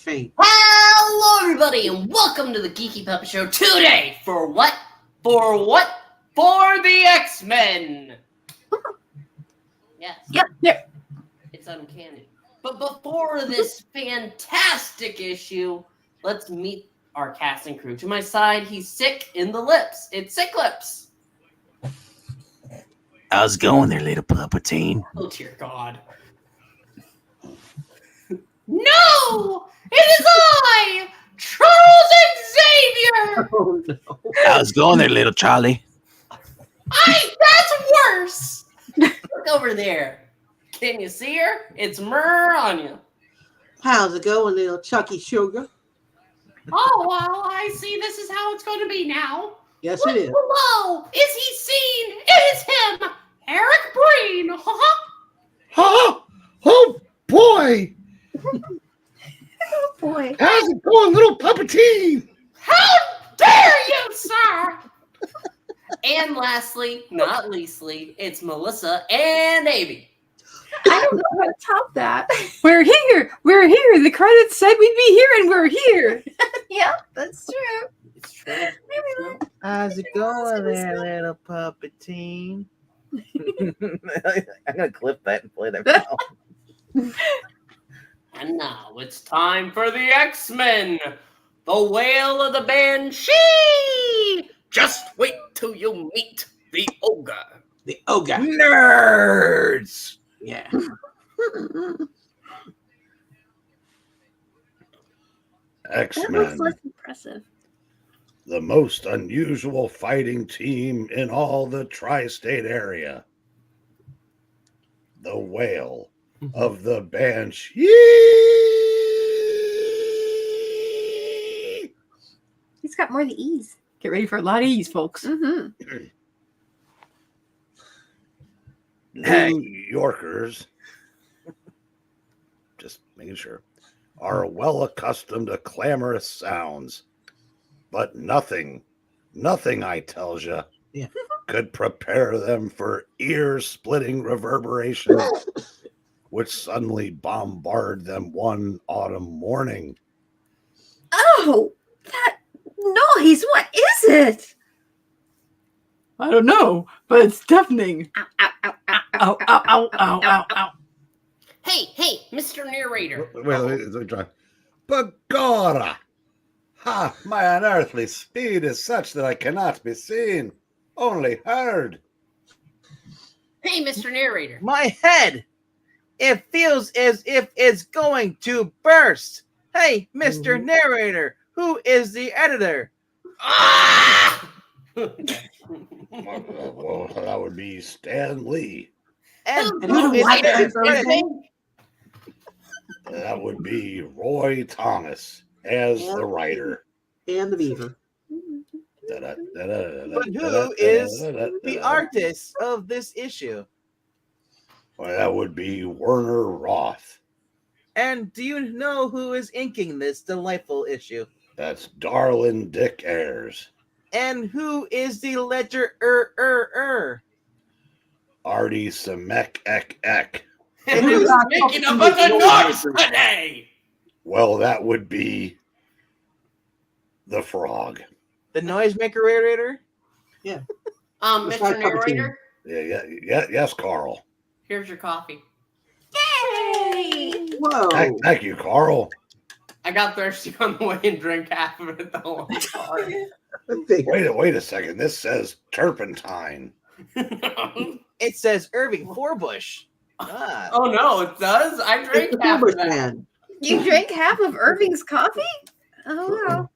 faint. Hello, everybody, and welcome to the Geeky Puppet Show today. For what? For the X-Men. Yes. Yep. It's uncanny. But before this fantastic issue, let's meet our cast and crew. To my side, he's sick in the lips. It's Sick Lips. How's it going there, little Palpatine? Oh, dear God. No! It is I, Charles Xavier! Oh, no. How's it going there, little Charlie? That's worse! Look over there. Can you see her? It's Myrrh on you. How's it going, little Chucky Sugar? Oh, well, I see this is how it's going to be now. Yes, Look it is. below. Is he seen? It is him, Eric Breen. Huh? Oh, boy. Oh boy. How's it going, little Palpatine? How dare you, sir? And lastly, not leastly, it's Melissa and Amy. I don't know how to top that. We're here. We're here. The credits said we'd be here, and we're here. Yeah, that's true. It's true. Maybe not. How's it going there, little Palpatine? I'm gonna clip that and play that now. And now it's time for the X-Men, the Wail of the Banshee. Just wait till you meet the ogre. The ogre. Nerds! Yeah. That looks X-Men, less impressive. the most unusual fighting team in all the tri-state area. The Wail of the Banshee. He's got more of the E's. Get ready for a lot of E's, folks. Mm-hmm. New Yorkers, just making sure, are well accustomed to clamorous sounds, but nothing, I tells you, Yeah. could prepare them for ear-splitting reverberations, which suddenly bombard them one autumn morning. Oh, that noise! What is it? I don't know, but it's deafening. Ow, ow, ow, ow, ow, ow, ow, ow, ow, ow. Hey, Mr. Narrator. Wait, let me try. Begorra! Ha! My unearthly speed is such that I cannot be seen, only heard. Hey, Mr. Narrator. My head! It feels as if it's going to burst. Hey, Mr. Narrator, who is the editor? Ah! Well, that would be Stan Lee. And And who who is writer the is it? editor? That would be Roy Thomas as the writer. And the beaver. But who is the artist of this issue? Well, that would be Werner Roth. And do you know who is inking this delightful issue? That's Darlin' Dick Ayers. And who is the ledger? Artie Semek Ek. And who's making a bunch of noise today? Well, that would be the Frog. The noisemaker narrator? That's Mr. my cup of tea. Narrator, Yes, Carl. here's your coffee. Yay! Whoa. Thank you, Carl. I got thirsty on the way and drank half of it though. I'm sorry. Wait a second. This says turpentine. It says Irving Forbush. Ah. Oh no, it does? I It's drank the half Uber of that. man. You drank half of Irving's coffee? Oh, wow.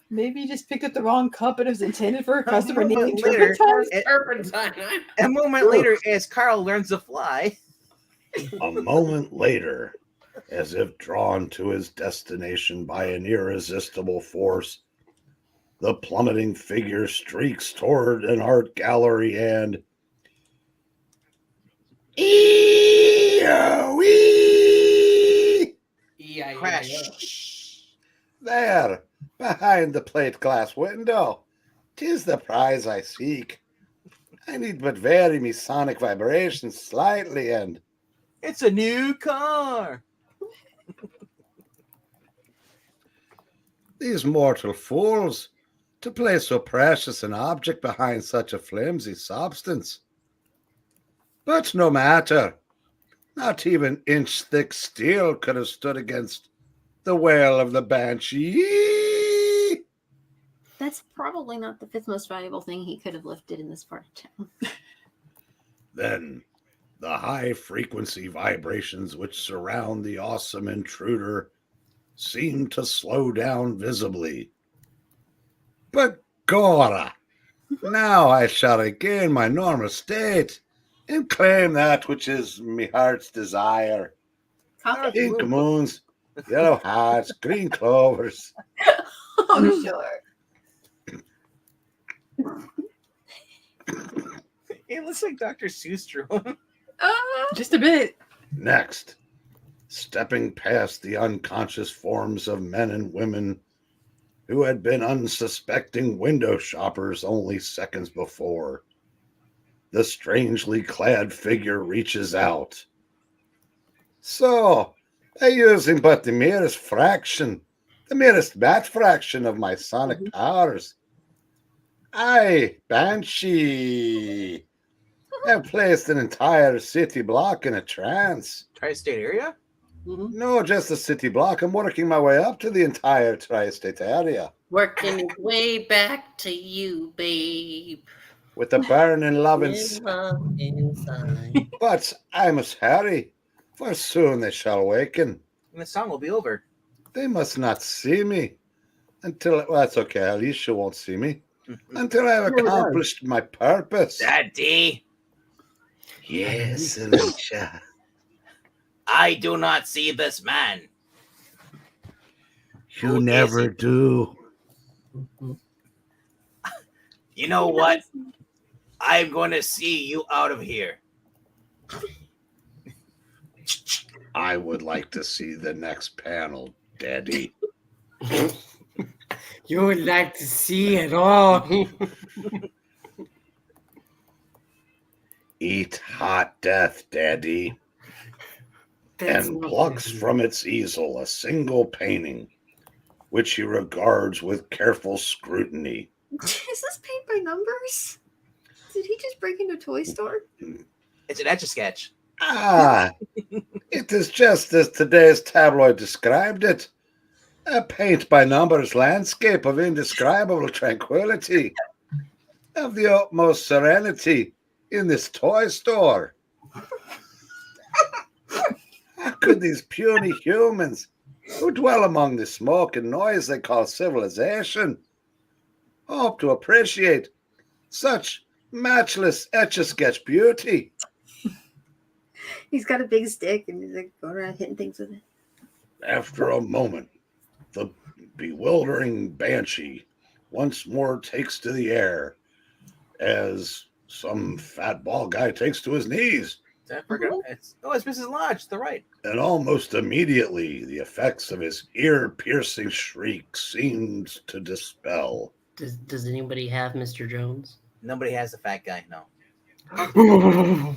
Maybe you just picked up the wrong cup and it was intended for a customer moment needing later, turpentine. Turpentine. A moment later, as Carl learns to fly. A moment later, as if drawn to his destination by an irresistible force, the plummeting figure streaks toward an art gallery and Yeah. Crash. there, behind the plate glass window. 'Tis the prize I seek. I need but vary me sonic vibrations slightly, and It's a new car. these mortal fools, to place so precious an object behind such a flimsy substance. But no matter. Not even inch-thick steel could have stood against the wail of the Banshee. That's probably not the fifth most valuable thing he could have lifted in this part of town. Then the high-frequency vibrations which surround the awesome intruder seem to slow down visibly. But Gora, now I shall regain my normal state and claim that which is my heart's desire. Coffee? Pink moons, yellow hearts, green clovers. Oh, sure. It looks like Dr. Seuss drew him. Just a bit. Next, stepping past the unconscious forms of men and women who had been unsuspecting window shoppers only seconds before, the strangely clad figure reaches out. So, by using but the merest bat fraction of my sonic powers, I, Banshee, have placed an entire city block in a trance. Tri-state area? No, just the city block. I'm working my way up to the entire tri-state area. Working his way back to you, babe. With a burning love With love inside. But I must hurry, for soon they shall awaken. And the song will be over. They must not see me until... Well, that's okay. Alicia won't see me. Until I have accomplished my purpose. Daddy, Yes, Alicia. I do not see this man. You Who never is it? do. You know what? I'm going to see you out of here. I would like to see the next panel, Daddy. You would like to see it all. Eat hot death, Daddy. That's And not plucks good. from its easel a single painting, which he regards with careful scrutiny. Is this paint by numbers? Did he just break into a toy store? It's an Etch-a-Sketch. Ah, it is just as today's tabloid described it. A paint-by-numbers landscape of indescribable tranquility, of the utmost serenity in this toy store. How could these puny humans, who dwell among the smoke and noise they call civilization, hope to appreciate such matchless Etch-a-Sketch beauty? He's got a big stick and he's like going around hitting things with it. After a moment, the bewildering Banshee once more takes to the air as some fat bald guy takes to his knees. It's Mrs. Lodge to the right. And almost immediately, the effects of his ear-piercing shriek seemed to dispel. Does anybody have Mr. Jones? Nobody has the fat guy, no.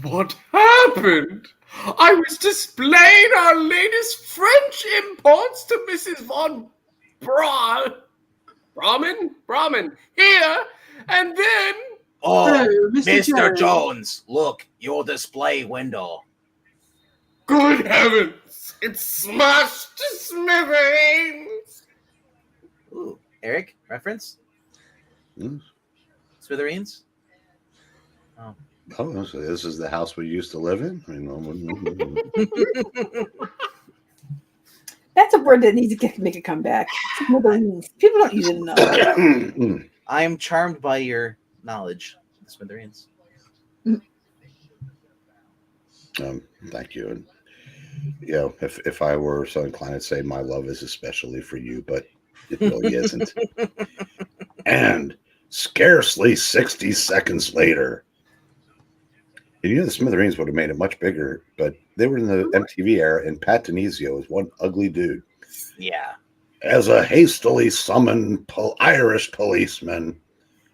What happened? I was displaying our latest French imports to Mrs. von Brahmin here, and then... Oh, Mr. Mr. Jones. Jones, look, your display window. Good heavens! It's smashed to smithereens! Ooh, Eric, reference? Hmm? Smithereens? Oh, so this is the house we used to live in? That's a word that needs to make a comeback. People don't use it enough. I am charmed by your knowledge. The Smithereens. Thank you. And if I were so inclined, I'd say my love is especially for you, but it really isn't. And scarcely 60 seconds later, and the Smithereens would have made it much bigger, but they were in the MTV era, and Pat Denizio was one ugly dude. Yeah. As a hastily summoned Irish policeman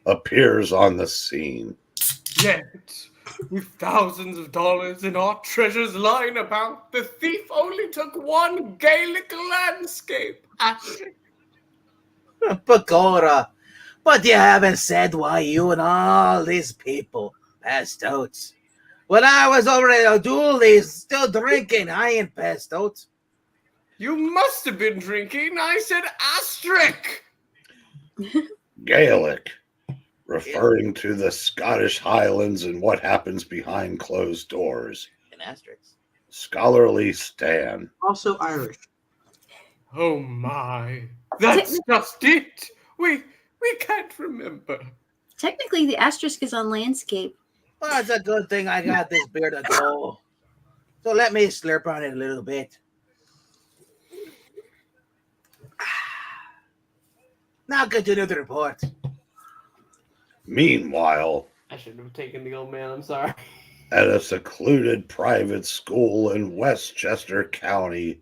appears on the scene. Yet, with thousands of dollars and our treasures lying about, the thief only took one Gaelic landscape. Pecora, but you haven't said why you and all these people passed out. When I was already a dually, still drinking, I ain't passed out. You must have been drinking. I said asterisk. Gaelic, referring to the Scottish Highlands and what happens behind closed doors. An asterisk. Scholarly Stan. Also Irish. Oh my. That's just it. We can't remember. Technically, the asterisk is on landscape. Well, it's a good thing I got this beer to go. So let me slurp on it a little bit. Now continue the report. Meanwhile, I should have taken the old man. I'm sorry. at a secluded private school in Westchester County,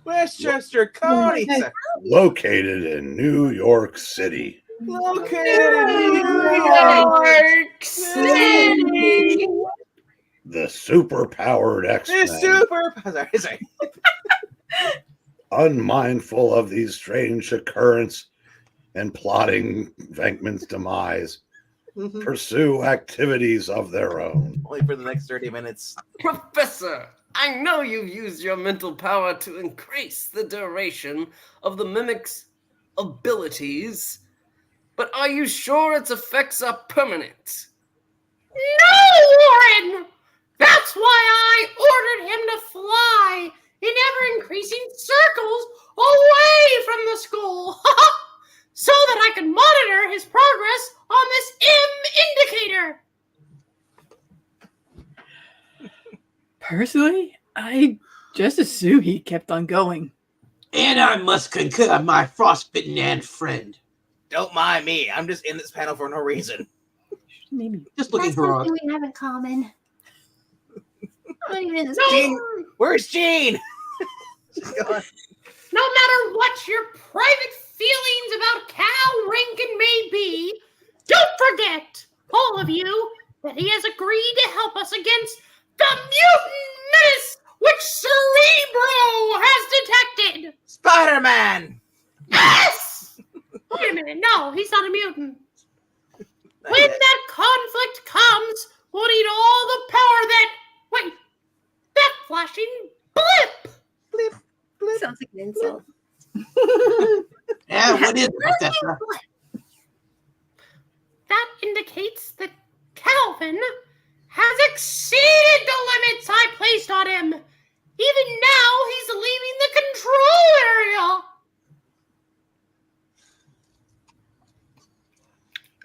Westchester County, sir. located in New York City. Located in New York City. The superpowered X-Men, Sorry. unmindful of these strange occurrence and plotting Venkman's demise, Mhm. pursue activities of their own. Only for the next 30 minutes. Professor, I know you've used your mental power to increase the duration of the mimic's abilities, but are you sure its effects are permanent? No, Warren! That's why I ordered him to fly in ever-increasing circles away from the school, so that I can monitor his progress on this M indicator. Personally, I just assume he kept on going. And I must concur, my frostbitten ant friend. Don't mind me. I'm just in this panel for no reason. Maybe. Just looking That's for something we have in common. I'm not even in this Gene, where's Gene? She's gone. No matter what your private feelings about Cal Rankin may be, don't forget, all of you, that he has agreed to help us against the mutant menace which Cerebro has detected. Spider-Man! Yes! Wait a minute, no, he's not a mutant. When that conflict comes, we'll need all the power that flashing blip. sounds like an insult. Yeah, what is it, Professor? That indicates that Calvin has exceeded the limits I placed on him. Even now, he's leaving the control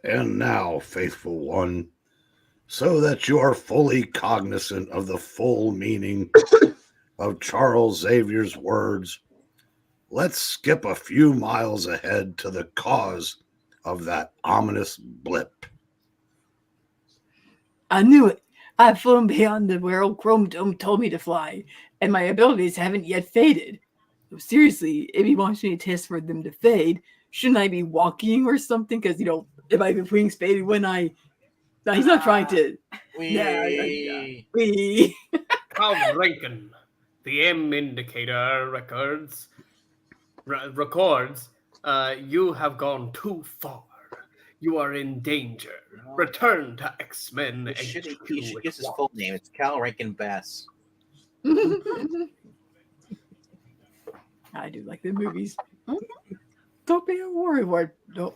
area. And now, faithful one, so that you are fully cognizant of the full meaning of Charles Xavier's words, let's skip a few miles ahead to the cause of that ominous blip. I knew it. I've flown beyond the where old Chrome Dome told me to fly, and my abilities haven't yet faded. Seriously, if he wants me to test for them to fade, shouldn't I be walking or something? Because, if my wings faded when I... No, he's not trying to... We... Cal Rankin, the M indicator records, you have gone too far. You are in danger. Return to X-Men. He should use his full name. It's Cal Rankin Bass. I do like the movies. Don't be a worrywart. Don't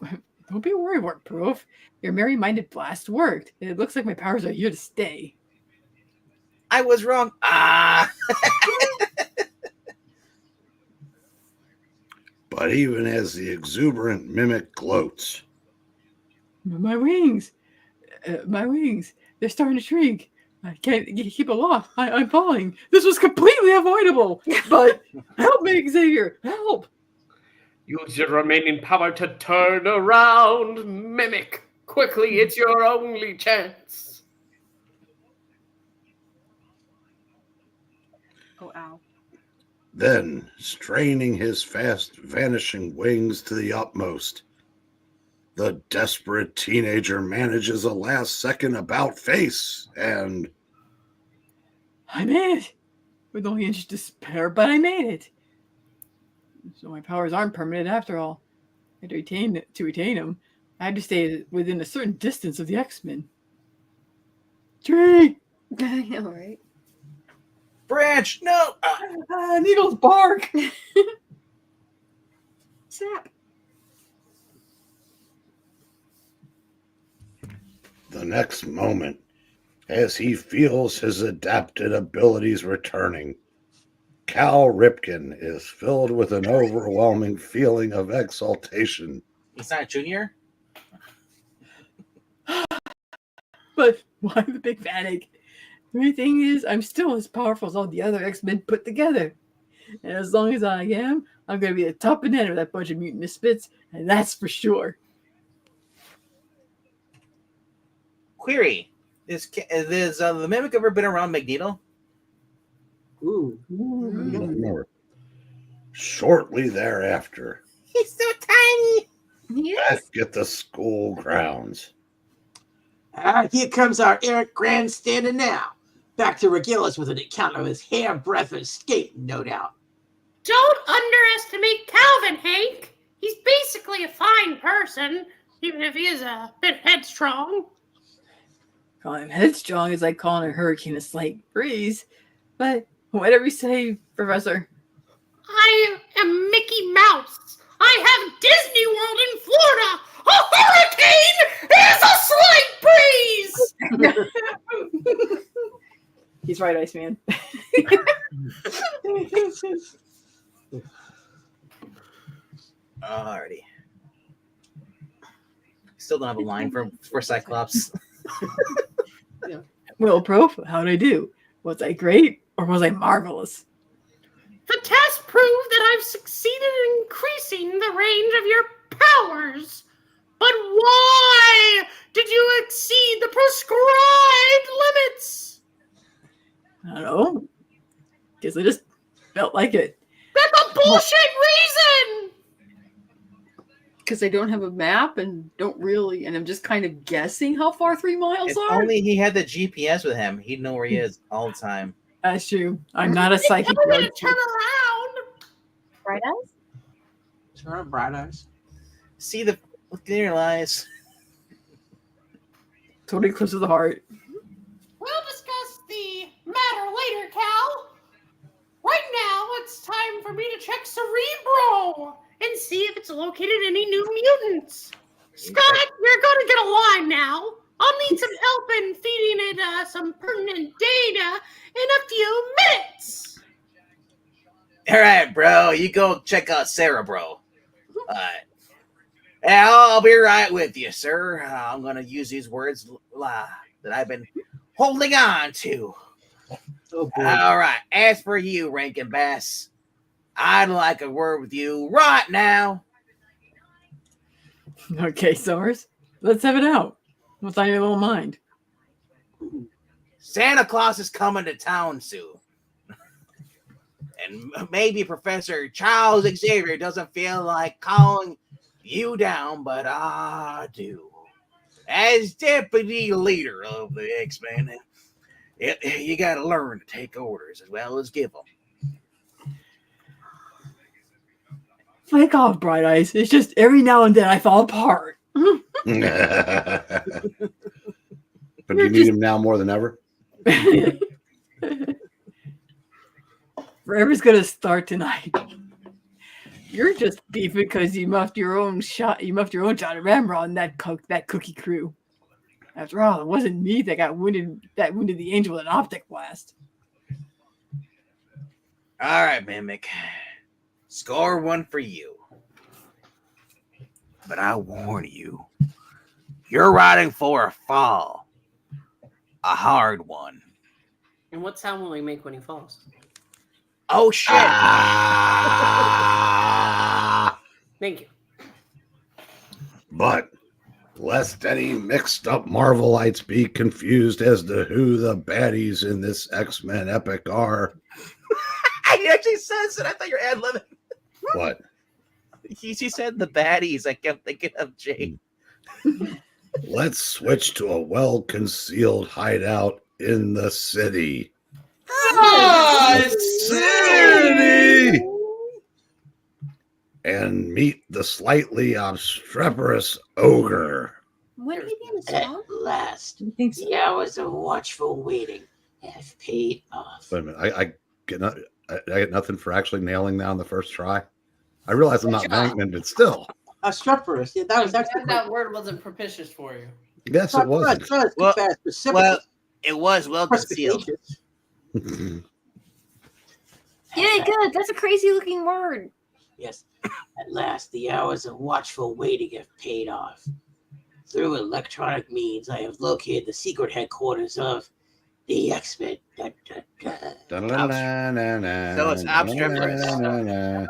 be a worrywart, Proof. Your merry-minded blast worked. It looks like my powers are here to stay. I was wrong. But even as the exuberant mimic gloats, My wings, they're starting to shrink. I can't keep aloft. I'm falling. This was completely avoidable. But help me, Xavier. Help. Use your remaining power to turn around, Mimic. Quickly, it's your only chance. Oh, ow. then straining his fast vanishing wings to the utmost, the desperate teenager manages a last-second about-face and... I made it. With only inch despair, but I made it. So my powers aren't permanent after all. And to retain him, I had to stay within a certain distance of the X-Men. Tree! I know, right? Branch, no! Needles bark! Snap. The next moment, as he feels his adapted abilities returning, Cal Ripken is filled with an overwhelming feeling of exaltation. He's not a junior? But why the big panic? The main thing is, I'm still as powerful as all the other X-Men put together. And as long as I am, I'm going to be the top banana of that bunch of mutant misfits, and that's for sure. Query. Has the Mimic ever been around Magneto? Ooh. Remember, shortly thereafter, He's so tiny. back at the school grounds. Here comes our Eric grandstander now. Back to regale us with an account of his hairbreadth escape, no doubt. Don't underestimate Calvin, Hank. He's basically a fine person, even if he is a bit headstrong. Calling him headstrong is like calling a hurricane a slight breeze. But whatever you say, Professor. I am Mickey Mouse. I have Disney World in Florida. A hurricane is a slight breeze. He's right, Iceman. Alrighty. Still don't have a line for Cyclops. Well, Prof, how'd I do? Was I great or was I marvelous? The test proved that I've succeeded in increasing the range of your powers. But why did you exceed the prescribed limits? I don't know. Guess I just felt like it. That's a bullshit reason! Because I don't have a map and I'm just kind of guessing how far 3 miles If are. only he had the GPS with him, he'd know where he is all the time. That's true. I'm not a psychic. Tell me to turn around. Bright eyes? Turn on bright eyes. See the look in your eyes. Totally close to the heart. We'll discuss the matter later, Cal. Right now, it's time for me to check Cerebro and see if it's located any new mutants. Scott, you're going to get a line now. I'll need some help in feeding it some pertinent data in a few minutes. All right, bro. You go check out Cerebro. I'll be right with you, sir. I'm going to use these words that I've been holding on to. Oh, boy. All right. As for you, Rankin Bass, I'd like a word with you right now. Okay, Summers. Let's have it out. What's on your little mind? Santa Claus is coming to town soon. And maybe Professor Charles Xavier doesn't feel like calling you down, but I do. As deputy leader of the X-Men, you got to learn to take orders as well as give them. Fake off, Bright Eyes. It's just every now and then I fall apart. But do you need him now more than ever? Forever's gonna start tonight. You're just beefing because you muffed your own shot. You muffed your own shot at Ramrod and that cookie crew. After all, it wasn't me that wounded the angel with an optic blast. All right, Mimic. Score one for you. But I warn you, you're riding for a fall. A hard one. And what sound will he make when he falls? Oh, shit. Thank you. But lest any mixed up Marvelites be confused as to who the baddies in this X-Men epic are. He actually says it. I thought you were ad-libbing. What? He said the baddies. I kept thinking of Jake. Let's switch to a well-concealed hideout in the city. The city! and meet the slightly obstreperous ogre. Wouldn't he be in a At song? last, You think so? the hours of watchful waiting have paid off. Wait a minute. I get nothing for actually nailing that on the first try. I realize I'm not Bankman, but still. Obstreperous. Yeah, that was Glad actually that word wasn't propitious for you. Yes, it wasn't. Well, it was well concealed. Yeah, good. That's a crazy looking word. Yes, at last the hours of watchful waiting have paid off. Through electronic means, I have located the secret headquarters of the X-Men. So it's obstreperous.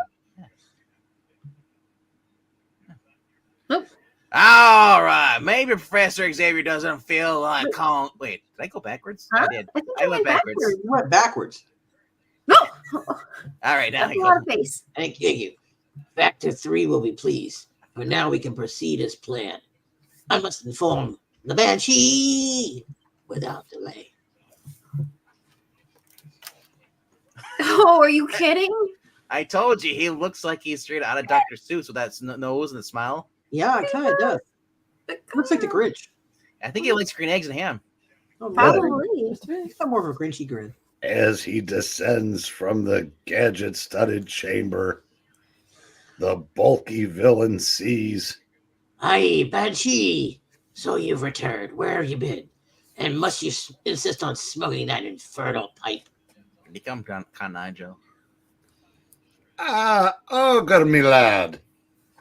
All right, maybe Professor Xavier doesn't feel like calling. Wait, did I go backwards? Huh? I did. I think I went backwards. You went backwards. No! All right, now That's I a go. lot of face. Thank you. Factor 3 will be pleased. But now we can proceed as planned. I must inform the Banshee without delay. Oh, are you kidding? I told you he looks like he's straight out of Dr. Seuss with that nose and the smile. Yeah, it kind of does. Looks like the Grinch. I think he likes green eggs and ham. Oh, Probably. He's got more of a Grinchy grin. As he descends from the gadget-studded chamber, the bulky villain sees. Aye, Banshee. So you've returned. Where have you been? And must you insist on smoking that infernal pipe? You come, Con Nigel. Ah, ogre, me lad.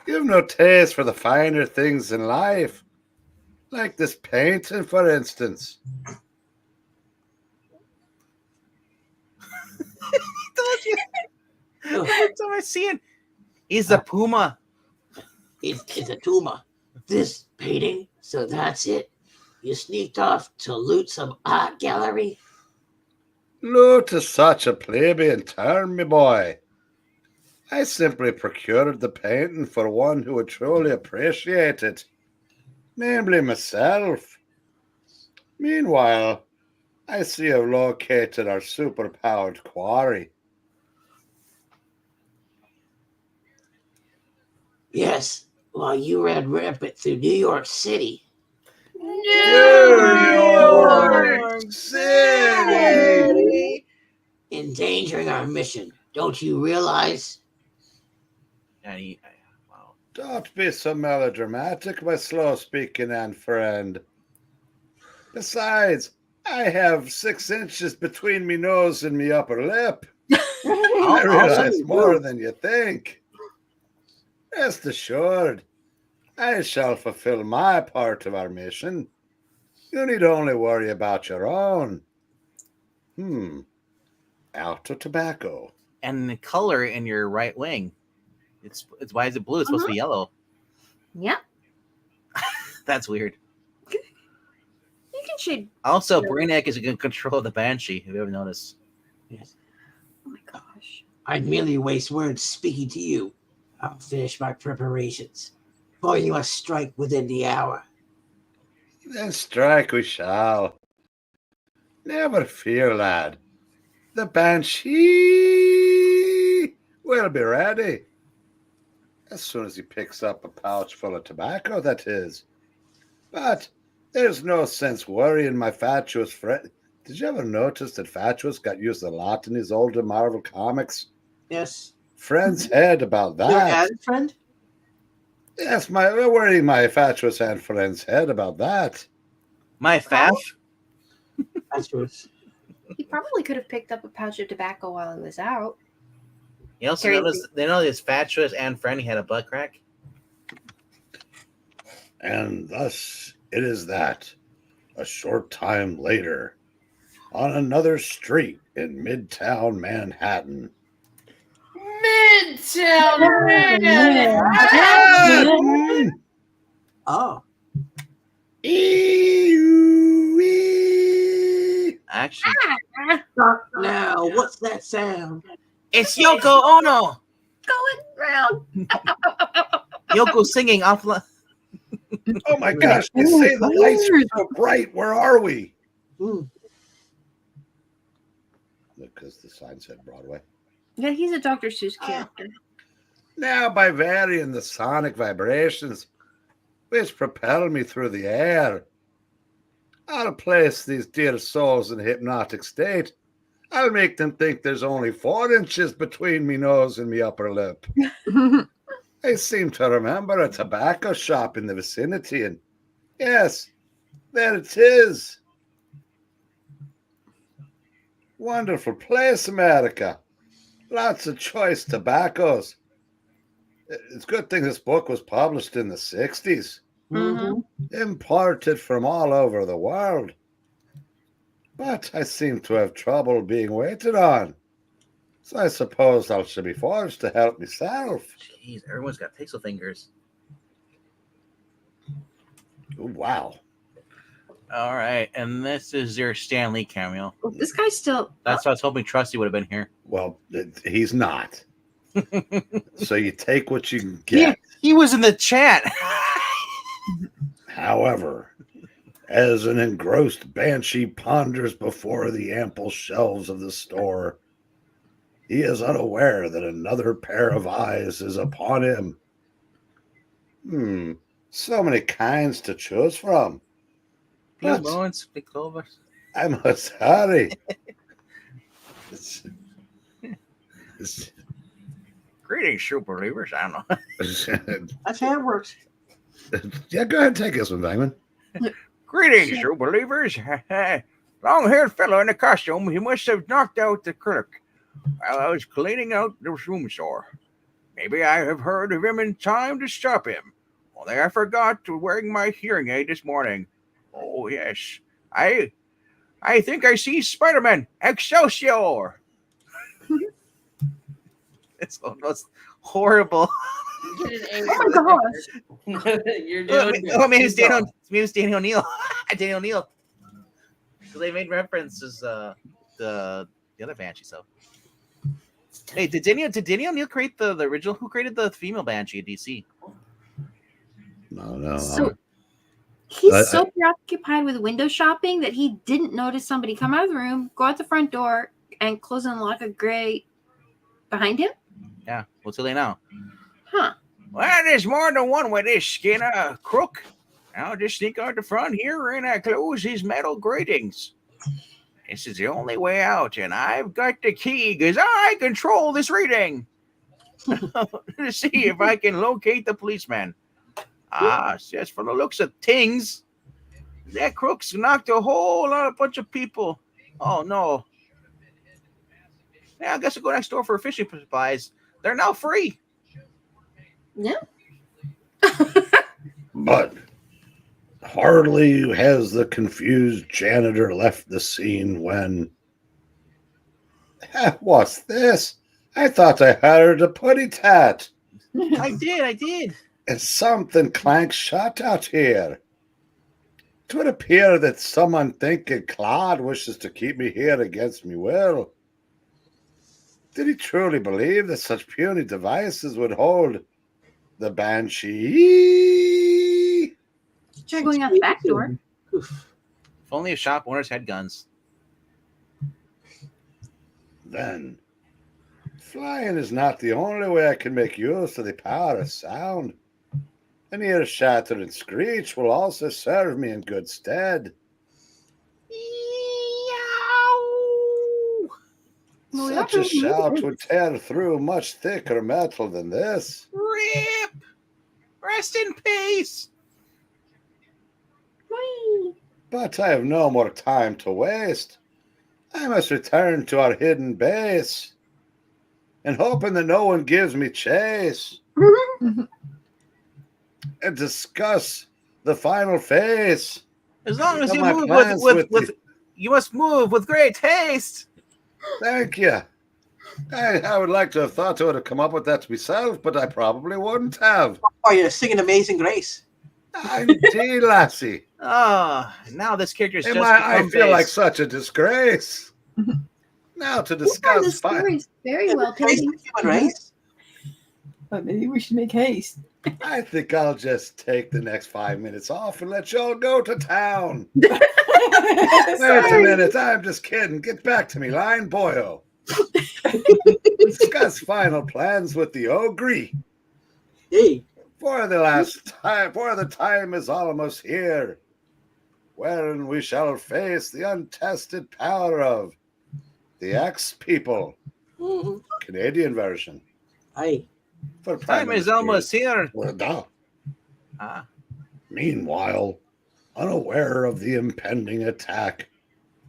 You've no taste for the finer things in life. Like this painting, for instance. Told you. That's what I see. He's the Puma. It's a tumor. This painting, so that's it. You sneaked off to loot some art gallery? Loot is such a plebeian term, me boy. I simply procured the painting for one who would truly appreciate it, namely myself. Meanwhile, I see you've located our superpowered quarry. Yes, while you ran rampant through New York City. New York City! Endangering our mission. Don't you realize? And wow. Don't be so melodramatic, my slow-speaking and friend. Besides, I have 6 inches between me nose and me upper lip. I realize more than you think. Rest assured, I shall fulfill my part of our mission. You need only worry about your own. Out of tobacco. And the color in your right wing. It's why is it blue? It's supposed to be yellow. Yep. That's weird. You can shade. Also, Brainiac is in control of the Banshee. Have you ever noticed? Yes. Oh my gosh. I'd merely waste words speaking to you. I'll finish my preparations. For you must strike within the hour. Then strike we shall. Never fear, lad. The Banshee will be ready. As soon as he picks up a pouch full of tobacco, that is. But there's no sense worrying my fatuous friend. Did you ever notice that fatuous got used a lot in these older Marvel comics? Yes. Friend's head about Your that. added friend? Yes, worrying my fatuous and friend's head about that. My faff? Fatuous. He probably could have picked up a pouch of tobacco while he was out. You also notice they know his fatuous and friend he had a butt crack. And thus it is that, a short time later, on another street in Midtown Manhattan. Midtown Manhattan. Oh. Actually, Now, what's that sound? it's Yoko Ono. Going round. Yoko singing off. Oh my gosh, you say the lights are so bright. Where are we? Because the sign said Broadway. Yeah, he's a Dr. Seuss character. Now, by varying the sonic vibrations which propel me through the air, I'll place these dear souls in hypnotic state. I'll make them think there's only 4 inches between me nose and me upper lip. I seem to remember a tobacco shop in the vicinity, and yes, there it is. Wonderful place, America. Lots of choice tobaccos. It's a good thing this book was published in the 60s. Imported from all over the world. But I seem to have trouble being waited on. So I suppose I should be forced to help myself. Jeez, everyone's got pixel fingers. Ooh, wow. All right, and this is your Stan Lee cameo. This guy's still. That's what I was hoping Trusty would have been here. Well, he's not. So you take what you can get. Yeah, he was in the chat. However, as an engrossed banshee ponders before the ample shelves of the store, he is unaware that another pair of eyes is upon him. So many kinds to choose from. Blue bones, big clovers. I'm sorry. Greetings, true believers. I don't know. That's how it works. Yeah, go ahead and take this one, Diamond. Greetings, true believers. Long-haired fellow in a costume. He must have knocked out the clerk while I was cleaning out the room store. Maybe I have heard of him in time to stop him. Only I forgot to wearing my hearing aid this morning. Oh, yes. I think I see Spider-Man. Excelsior! It's almost horrible. Oh my gosh. You're doing good. Maybe it's Danny O'Neill. Danny O'Neill. So they made references the other Banshee. So, hey, did Danny O'Neill create the original? Who created the female Banshee at DC? No. So he's so preoccupied with window shopping that he didn't notice somebody come out of the room, go out the front door, and close and lock a grate behind him. Yeah, what's they now? Huh. Well, there's more than one with this skin crook. I'll just sneak out the front here and close these metal gratings. This is the only way out, and I've got the key because I control this reading. To see if I can locate the policeman. Just for the looks of things, that crook's knocked a whole bunch of people. Oh, no. Yeah, I guess I'll go next door for fishing supplies. They're now free. Yeah. But hardly has the confused janitor left the scene when... What's this? I thought I hired a putty tat. I did. And something clanks shut out here. It would appear that some unthinking clod wishes to keep me here against me will. Did he truly believe that such puny devices would hold the Banshee? Try going out the back door. If only if shop owners had guns. Then, flying is not the only way I can make use of the power of sound. An ear shattering screech will also serve me in good stead. Such a shout would tear through much thicker metal than this. RIP! Rest in peace! Whee! But I have no more time to waste. I must return to our hidden base, and hoping that no one gives me chase, and discuss the final phase. As long as of you my move plans with you must move with great taste. Thank you. I would like to have thought I would have come up with that myself, but I probably wouldn't have. Oh, you're singing Amazing Grace. Indeed, lassie. Now this character's just I feel like such a disgrace. Now to discuss This story is very well Grace taken. the human race. But maybe we should make haste. I think I'll just take the next 5 minutes off and let y'all go to town. Wait a minute, I'm just kidding. Get back to me, line boyo. Discuss final plans with the Ogre. Hey, For the time is almost here, wherein we shall face the untested power of the X people. mhm. Canadian version. Aye. For Time is almost here. Meanwhile, unaware of the impending attack,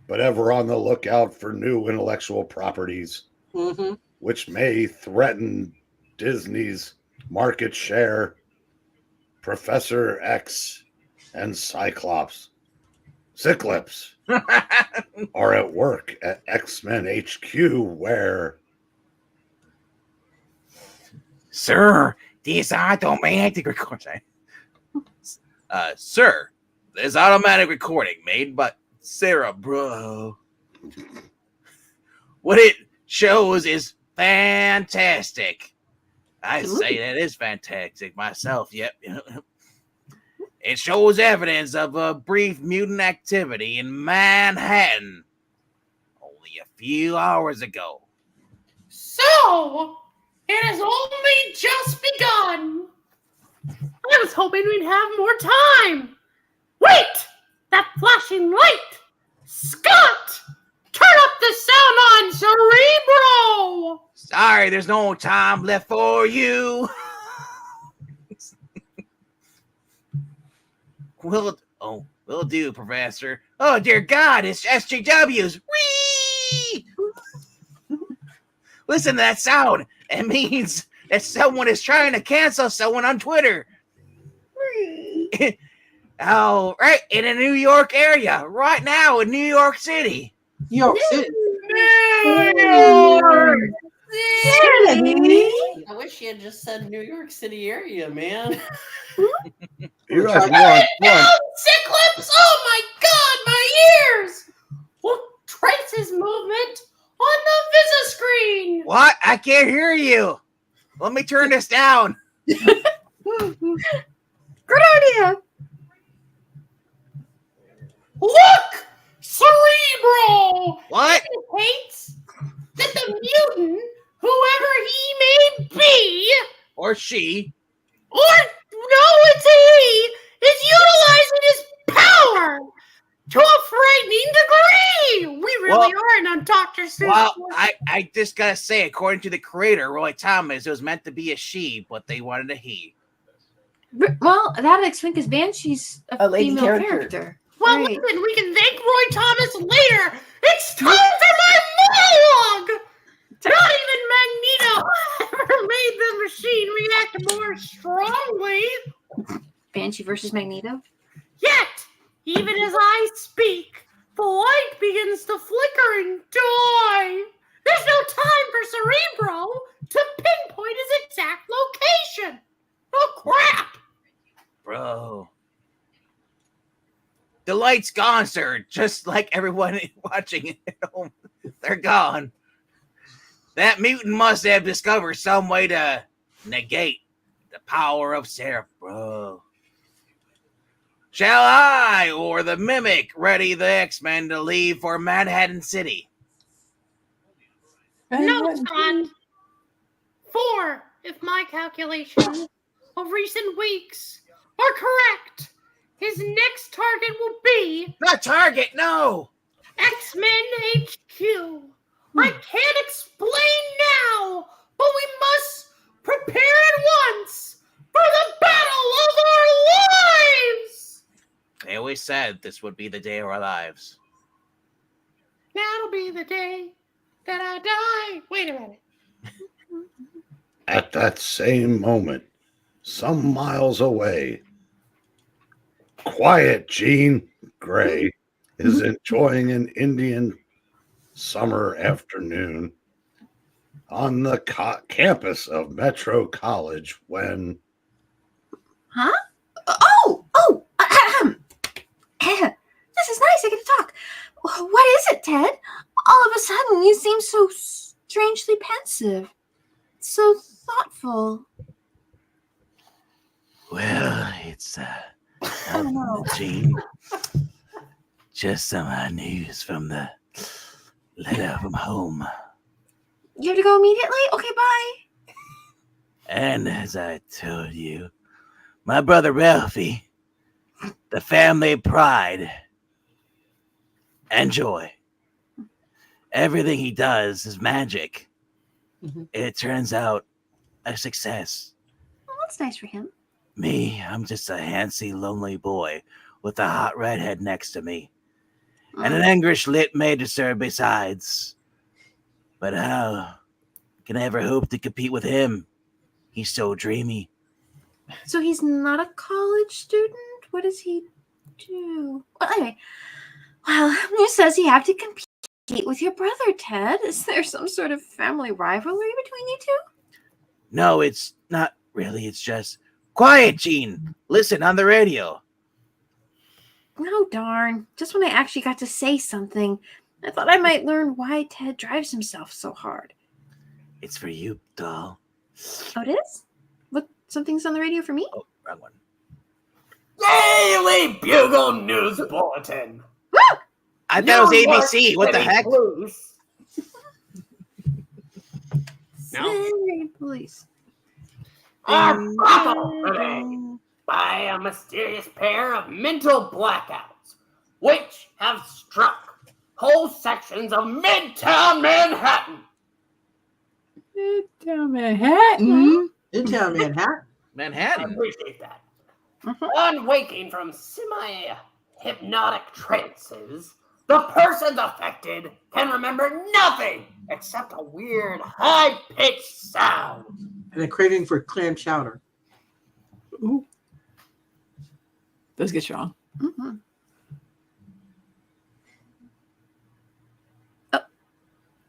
but ever on the lookout for new intellectual properties, Mhm. which may threaten Disney's market share, Professor X and Cyclops are at work at X-Men HQ, where Sir, these automatic recording. Sir, this automatic recording made by Sarah, bro. What it shows is fantastic. I say that is fantastic myself. Yep. It shows evidence of a brief mutant activity in Manhattan only a few hours ago. So, it has only just begun. I was hoping we'd have more time. Wait! That flashing light! Scott! Turn up the sound on Cerebro! Sorry, there's no time left for you. Will do, Professor. Oh, dear God, it's SJWs. Whee! Listen to that sound. It means that someone is trying to cancel someone on Twitter. Oh, right, in a New York area, right now in New York City. New York City. I wish you had just said New York City area, man. you guys Hey, want Cyclops! Oh my God, my ears! We'll trace his movement on the visa screen. What? I can't hear you. Let me turn this down. Good idea. Look! Cerebro! What? Indicates that the mutant, whoever he may be, Or she. or no, it's he, is utilizing his power to a frightening degree. We really aren't on Dr. Seuss. Well, I just gotta say, according to the creator, Roy Thomas, it was meant to be a she, but they wanted a he. Well, that would explain because Banshee's A lady female character. Well, Right. listen, we can thank Roy Thomas later. It's time for my monologue. Not even Magneto ever made the machine react more strongly. Banshee versus Magneto. Yet, even as I speak, the light begins to flicker and die. There's no time for Cerebro to pinpoint his exact location. Oh, crap. Bro. The light's gone, sir. Just like everyone watching it at home. They're gone. That mutant must have discovered some way to negate the power of Cerebro. Shall I or the Mimic ready the X-Men to leave for Manhattan City? No, Scott. 4, if my calculations of recent weeks are correct. His next target will be The target, no! X-Men HQ. I can't explain now, but we must prepare at once for the battle of our lives. They always said this would be the day of our lives. That'll be the day that I die. Wait a minute. At that same moment, some miles away, Quiet Jean Grey is enjoying an Indian summer afternoon on the campus of Metro College when... Huh? This is nice. I get to talk. What is it, Ted? All of a sudden, you seem so strangely pensive. So thoughtful. Well, it's Oh, no. Gene. Just some news from the letter from home. You have to go immediately? Okay, bye. And as I told you, my brother Ralphie, the family pride and joy. Everything he does is magic. It turns out a success. Well, that's nice for him. Me, I'm just a handsy, lonely boy with a hot redhead next to me. And an English lit maid to serve besides. But how can I ever hope to compete with him? He's so dreamy. So he's not a college student? What does he do? Well, anyway. Well, who says you have to compete with your brother, Ted? Is there some sort of family rivalry between you two? No, it's not really. It's just... Quiet, Gene. Listen on the radio. Oh, darn. Just when I actually got to say something, I thought I might learn why Ted drives himself so hard. It's for you, doll. Oh, it is? What? Something's on the radio for me? Oh, wrong one. Daily Bugle News Bulletin. I thought it was ABC. What the heck? No. Police. Are bottled today by a mysterious pair of mental blackouts, which have struck whole sections of Midtown Manhattan. Midtown Manhattan? Midtown Manhattan? I Manhattan. appreciate that. On waking from semi-hypnotic trances, the persons affected can remember nothing except a weird, high-pitched sound. And a craving for clam chowder. Ooh. Those get strong. Mm-hmm.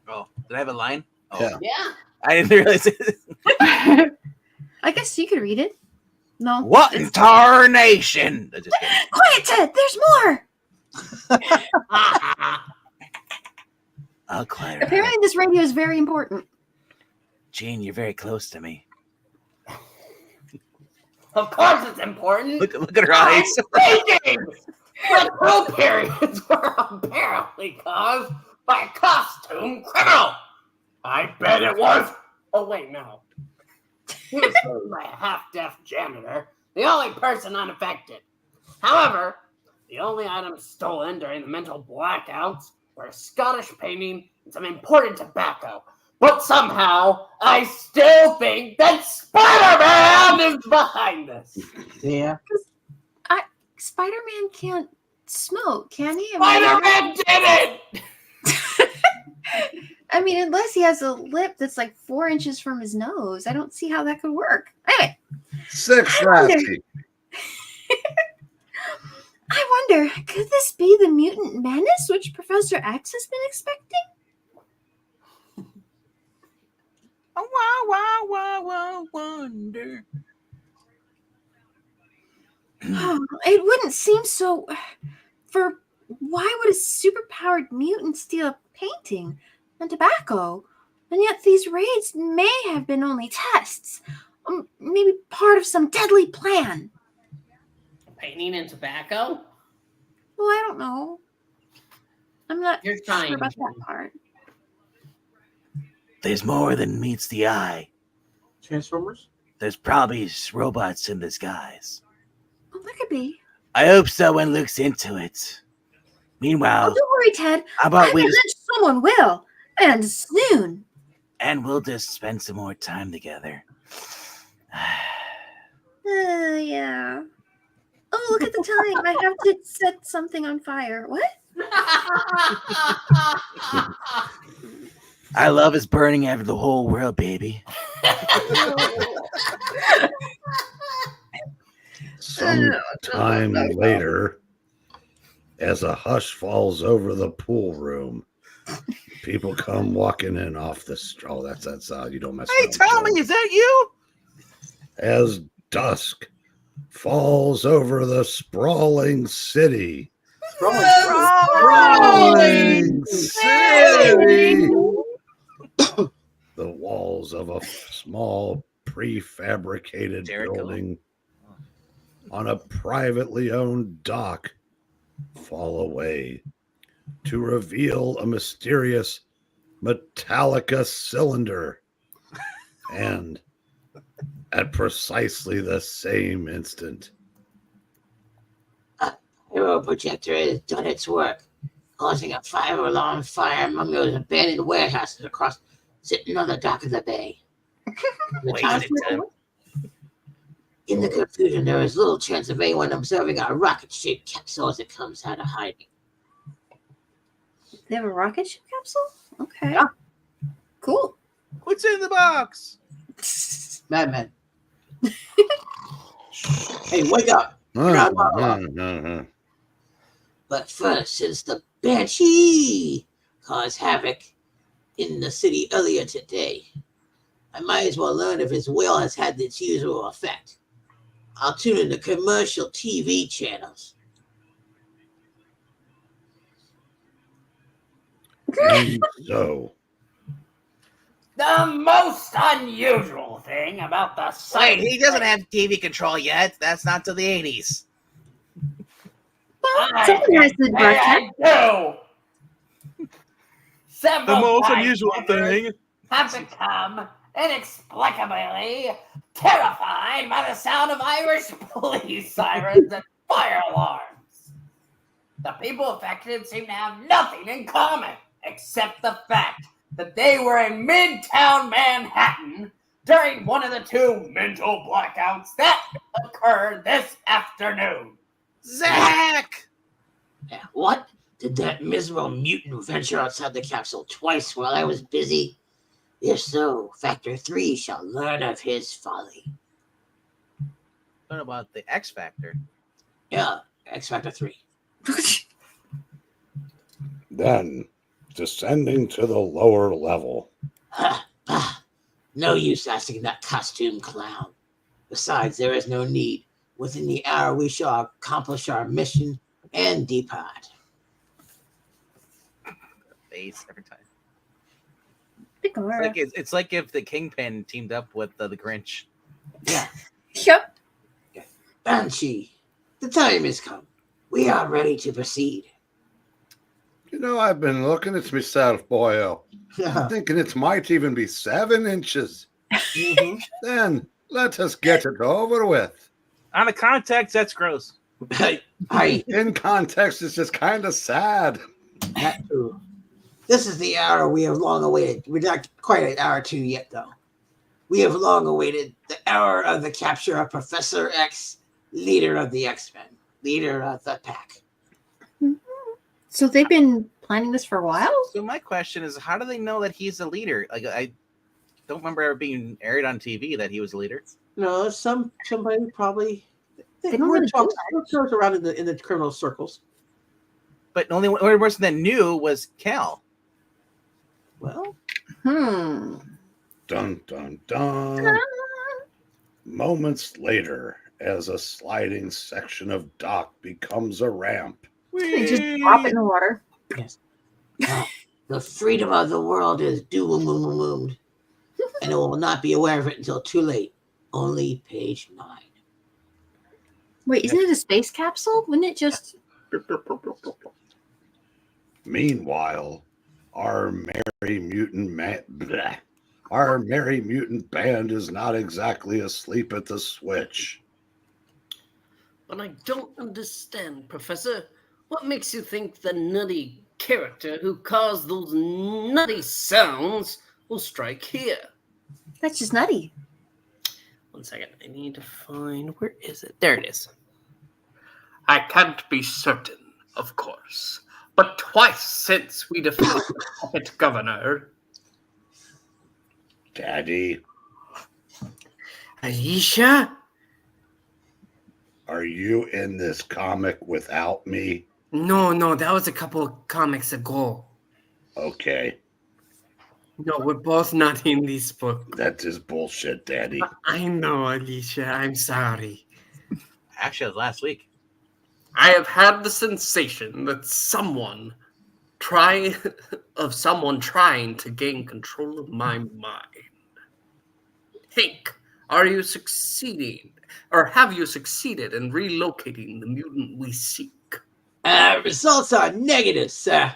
Oh, did I have a line? Oh, Yeah. Yeah. I didn't realize it. I guess you could read it. No. What in tarnation? Just kidding. Quiet, Ted! There's more! I'll clear it. Apparently this radio is very important. Gene, you're very close to me. Of course it's important. Look at her eyes. Speaking! The pool periods were apparently caused by a costume criminal. I bet it was. Oh, wait, no. He was killed by a half-deaf janitor, the only person unaffected. However, the only items stolen during the mental blackouts were a Scottish painting and some imported tobacco. But somehow, I still think that Spider-Man is behind this. Yeah. Spider-Man can't smoke, can he? Spider-Man did it! I mean, unless he has a lip that's like 4 inches from his nose. I don't see how that could work. Anyway. 6 I wonder- Lassie. I wonder, could this be the mutant menace which Professor X has been expecting? Wonder. It wouldn't seem so. Why would a superpowered mutant steal a painting and tobacco? And yet these raids may have been only tests. Maybe part of some deadly plan. Painting and tobacco? Well, I don't know. I'm not You're sure trying about to. that part. There's more than meets the eye. Transformers? There's probably robots in disguise. Oh, that could be. I hope someone looks into it. Meanwhile, Oh, don't worry, Ted. how about I we bet someone will. And soon. and we'll just spend some more time together. Yeah. Oh, look at the time. I have to set something on fire. What? Our love is burning after the whole world, baby. Some time later, as a hush falls over the pool room, people come walking in off the street. Oh, that's you don't mess Hey, around with Tommy, Joe. is that you? As dusk falls over the sprawling city. Sprawling City! The walls of a small prefabricated Jericho. building on a privately owned dock fall away to reveal a mysterious Metallica cylinder. And at precisely the same instant, Hero projector has done its work, causing a five-alarm fire among those abandoned warehouses across sitting on the dock of the bay. Wasted time. In the confusion, there is little chance of anyone observing our rocket-shaped capsule as it comes out of hiding. They have a rocket ship capsule? Okay. Yeah. Cool. What's in the box? Madman. Hey, wake up. But first, since the Banshee caused havoc in the city earlier today, I might as well learn if his wail has had its usual effect. I'll tune in to commercial TV channels. and so The most unusual thing about the Wait, site. he doesn't have TV control yet. That's not till the 80s. Well, someone has to broadcast. I do. Several The most crime unusual fighters thing. have become inexplicably terrified by the sound of Irish police sirens and fire alarms. The people affected seem to have nothing in common except the fact that they were in Midtown Manhattan during one of the two mental blackouts that occurred this afternoon. Zach! What? Did that miserable mutant venture outside the capsule twice while I was busy? If so, Factor 3 shall learn of his folly. What about the X Factor? Yeah, X Factor 3. then descending to the lower level. No use asking that costume clown. Besides, there is no need. Within the hour, we shall accomplish our mission and depart. Face every time. Bigora. It's like if the Kingpin teamed up with the Grinch. Yeah, Yep. Banshee, the time has come. We are ready to proceed. You know, I've been looking at myself, boyo, thinking it might even be 7 inches. Mhm. Then let us get it over with. On a context, that's gross. I In context, it's just kind of sad. that too. This is the hour we have long awaited. We're not quite at hour 2 yet, though. We have long awaited the hour of the capture of Professor X, leader of the X-Men, leader of the pack. So they've been planning this for a while? So my question is, how do they know that he's a leader? Like, I don't remember ever being aired on TV that he was a leader. No, somebody probably. They don't Word really talks do goes around in the criminal circles. But the only person that knew was Cal. Well, Dun, dun, dun. Moments later, as a sliding section of dock becomes a ramp, They just drop it in the water. Yes. The freedom of the world is doomed, and it will not be aware of it until too late. Only page 9. Wait, isn't it a space capsule? Wouldn't it just... meanwhile, our merry mutant band is not exactly asleep at the switch. But I don't understand, Professor. What makes you think the nutty character who caused those nutty sounds will strike here? That's just nutty. 1 second. I need to find... Where is it? There it is. I can't be certain, of course. But twice since we defeated the puppet governor... Daddy, Alicia? are you in this comic without me? No, that was a couple of comics ago. Okay, No, we're both not in this book. that is bullshit, Daddy. I know, Alicia. I'm sorry. Actually, it was last week. I have had the sensation that someone trying to gain control of my mind. Hank, are you succeeding, or have you succeeded in relocating the mutant we seek? Results are negative, sir.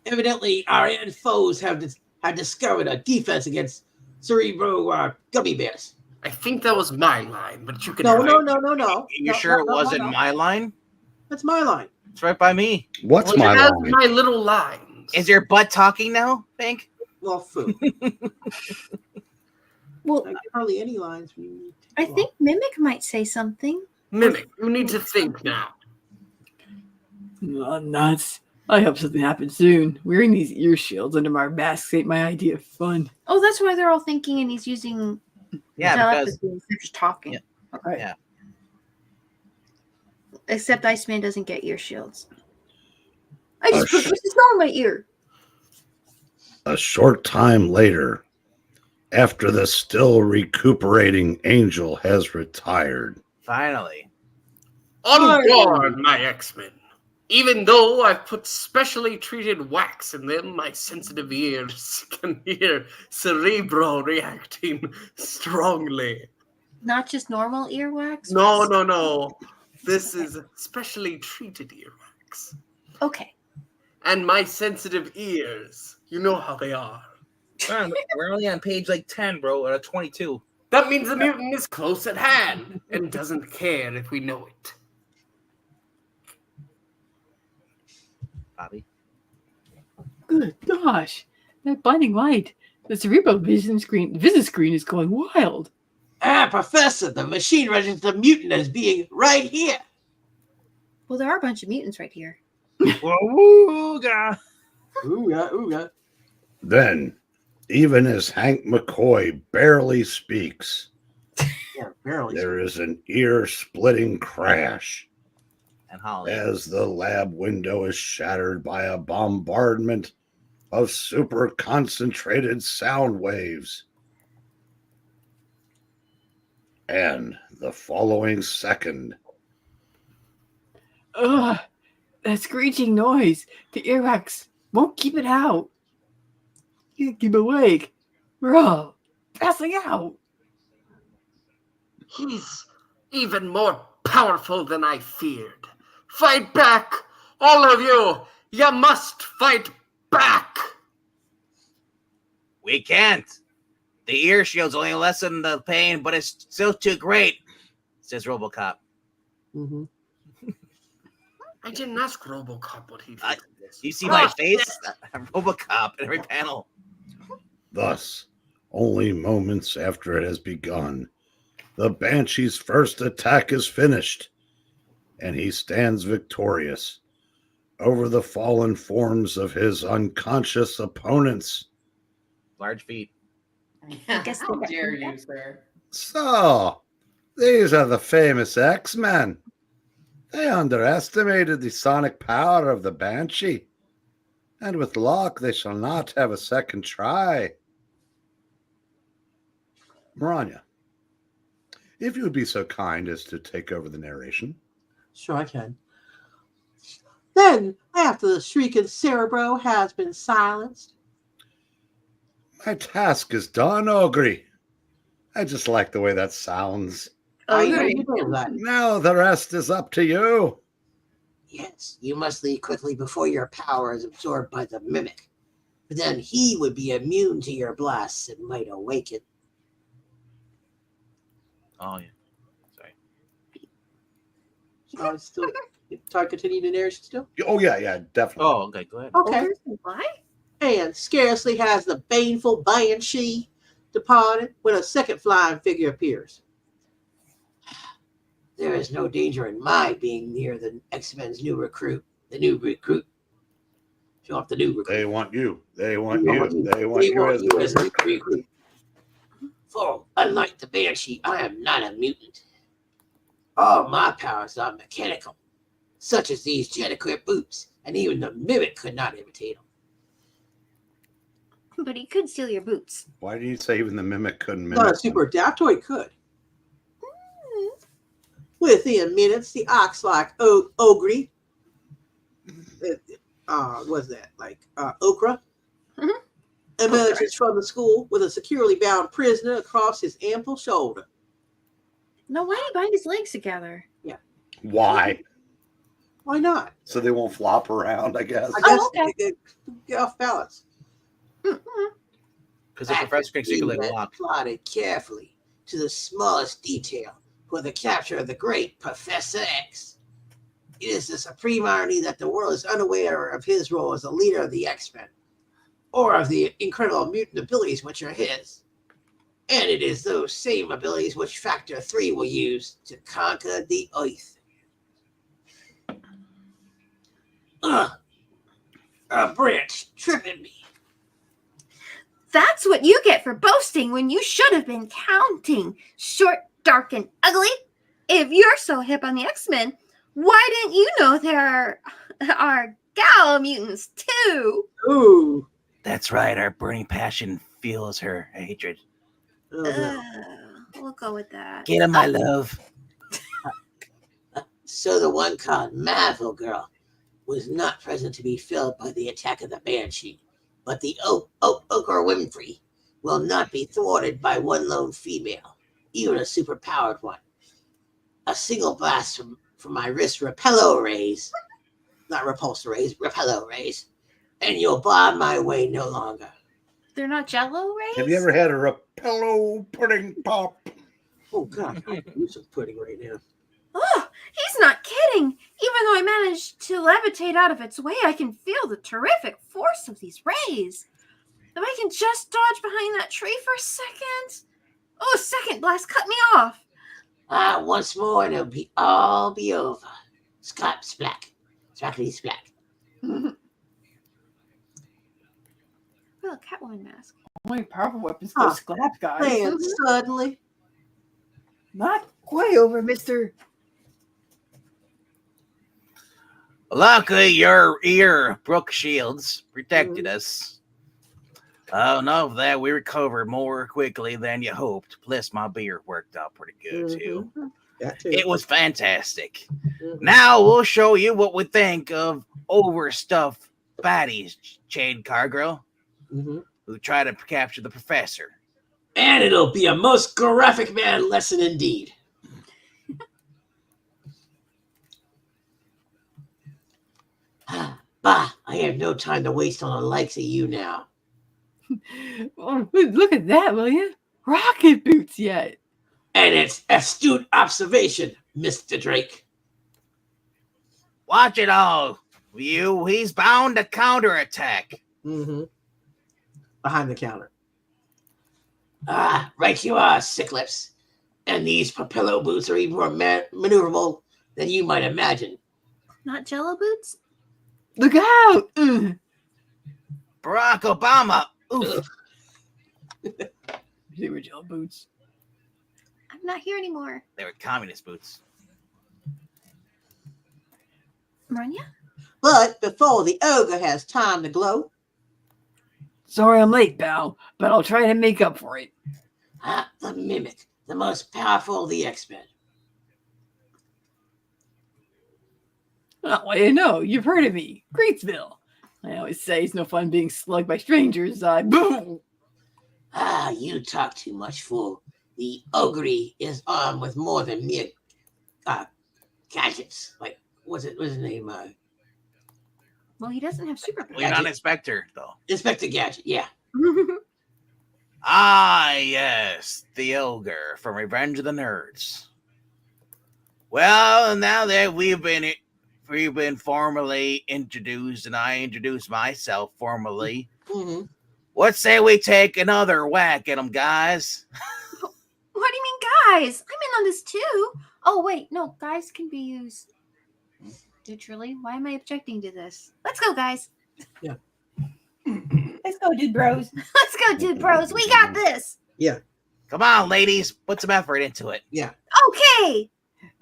Evidently, our foes have I discovered a defense against cerebro gummy bears. I think that was my line, but you can. No. You sure it wasn't my line? That's my line. It's right by me. What's Well, my it has line? my little lines. Is your butt talking now, Pink? Well, food. Well, I get hardly any lines. When you I think Mimic might say something. Mimic, you need to think now. Nuts. I hope something happens soon. Wearing these ear shields under my masks ain't my idea of fun. Oh, that's why they're all thinking and he's using Yeah, because telepathy instead of just talking. Yeah. Okay. Yeah. Except Iceman doesn't get ear shields. I just Oh, put this on my ear. A short time later, after the still recuperating angel has retired, finally. On guard, my X-Men. Even though I've put specially treated wax in them, my sensitive ears can hear Cerebro reacting strongly. Not just normal earwax? No. This is specially treated earwax. Okay. And my sensitive ears, you know how they are. We're only on page like 10, bro, or 22. That means the mutant is close at hand and doesn't care if we know it. Bobby. Good gosh. That blinding light. The Cerebro vision screen is going wild. Professor, the machine registers the mutant as being right here. Well, there are a bunch of mutants right here. Wooga. Ooga. then, even as Hank McCoy barely speaks, Yeah, barely. there is an ear-splitting crash And Holly. as the lab window is shattered by a bombardment of super concentrated sound waves. And the following second, Ugh. That screeching noise. The earwax won't keep it out. Can't keep awake. We're all passing out. He's even more powerful than I feared. Fight back! All of you! You must fight back! We can't. The ear shields only lessen the pain, but it's still too great, says RoboCop. Mm-hmm. I didn't ask RoboCop what he thinks of this. You see my face? RoboCop in every panel. thus, only moments after it has begun, the Banshee's first attack is finished, and he stands victorious over the fallen forms of his unconscious opponents. Large feet. guess How they dare got you, sir? So, these are the famous X-Men. They underestimated the sonic power of the Banshee, and with luck, they shall not have a second try. Maranya, if you would be so kind as to take over the narration. Sure, I can. Then, after the shrieking Cerebro has been silenced, My task is done, Ogre. I just like the way that sounds. I Oh, know right. you know that. Now the rest is up to you. Yes, you must leave quickly before your power is absorbed by the mimic. But then he would be immune to your blasts and might awaken. Oh, yeah. Sorry. So I still, so I continue the narration still? Oh, yeah, definitely. Oh, okay, go ahead. Okay. Why? And scarcely has the baneful Banshee departed when a second flying figure appears. There is no danger in my being near the X-Men's new recruit. The new recruit. Show off the new recruit. They want you. They want They you. want you. They want They you want as you as the the recruit. For unlike the Banshee, I am not a mutant. All my powers are mechanical, such as these jet-equipped boots, and even the mimic could not imitate them. But he could steal your boots. Why do you say even the mimic couldn't mimic Not a them? super adaptoid could. Within minutes, the ox-like ogre, what's that, like okra, Mhm. emerges from the school with a securely bound prisoner across his ample shoulder. No, why did he bind his legs together? Why? Why not? So they won't flop around, I guess. I guess okay. they get off balance. Because the professor can secretly Faculty lock. has plotted carefully to the smallest detail for the capture of the great Professor X. It is the supreme irony that the world is unaware of his role as a leader of the X-Men, or of the incredible mutant abilities which are his. And it is those same abilities which Factor 3 will use to conquer the Earth. A branch tripping me. That's what you get for boasting when you should have been counting. Short, dark, and ugly. If you're so hip on the X-Men, why didn't you know there are gal mutants too? Ooh. That's right. Our burning passion fuels her hatred. Oh, no. We'll go with that. Get him, my love. So the one called Marvel Girl was not present to be filled by the attack of the Banshee, but the Oprah Winfrey will not be thwarted by one lone female, even a superpowered one. A single blast from my wrist repello rays, not repulsor rays, repello rays, and you'll bar my way no longer. They're not Jello rays? Have you ever had a Rapello pudding pop? Oh, God. I can use some pudding right now. Oh, he's not kidding. Even though I managed to levitate out of its way, I can feel the terrific force of these rays. If I can just dodge behind that tree for a second. Oh, a second blast cut me off. Once more and it'll all be over. Scrap splack. Splackety splack. Oh, a Catwoman mask. Only powerful weapons go sclap, guys. Man, suddenly. Not quite over, mister. Luckily, your ear, Brooke Shields, protected us. Oh, no, that we recovered more quickly than you hoped. Plus, my beer worked out pretty good, too. That too. It was fantastic. Mhm. Now we'll show you what we think of overstuffed baddies, Chain Cargill, Mhm. who try to capture the professor. And it'll be a most graphic man lesson indeed. Bah, I have no time to waste on the likes of you now. Oh, look at that, will you? Rocket boots yet. And it's astute observation, Mr. Drake. Watch it all, you. He's bound to counterattack. Mm-hmm. Behind the counter. Right you are, sick lips. And these Populous boots are even more maneuverable than you might imagine. Not Jello boots? Look out! Barack Obama. Oof. They were gel boots. I'm not here anymore. They were communist boots. Marnia? But before the ogre has time to glow, Sorry I'm late, pal, but I'll try to make up for it. The Mimic, the most powerful of the X-Men. Oh, well, you know, you've heard of me. Greetsville. I always say it's no fun being slugged by strangers. Boom! You talk too much, fool. The ogre is armed with more than mere gadgets. Like, what's his name? Well, he doesn't have superpowers. We're not Inspector, though. Inspector Gadget, yeah. Yes, the ogre from Revenge of the Nerds. Well, now that we've been formally introduced, and I introduced myself formally, mm-hmm. what say we take another whack at them, guys? What do you mean, guys? I'm in on this too. Oh, wait. No, guys can be used neutrally. Why am I objecting to this? Let's go, guys. Yeah. Let's go, dude bros. Let's go, dude bros. We got this. Yeah. Come on, ladies, put some effort into it. Yeah. Okay.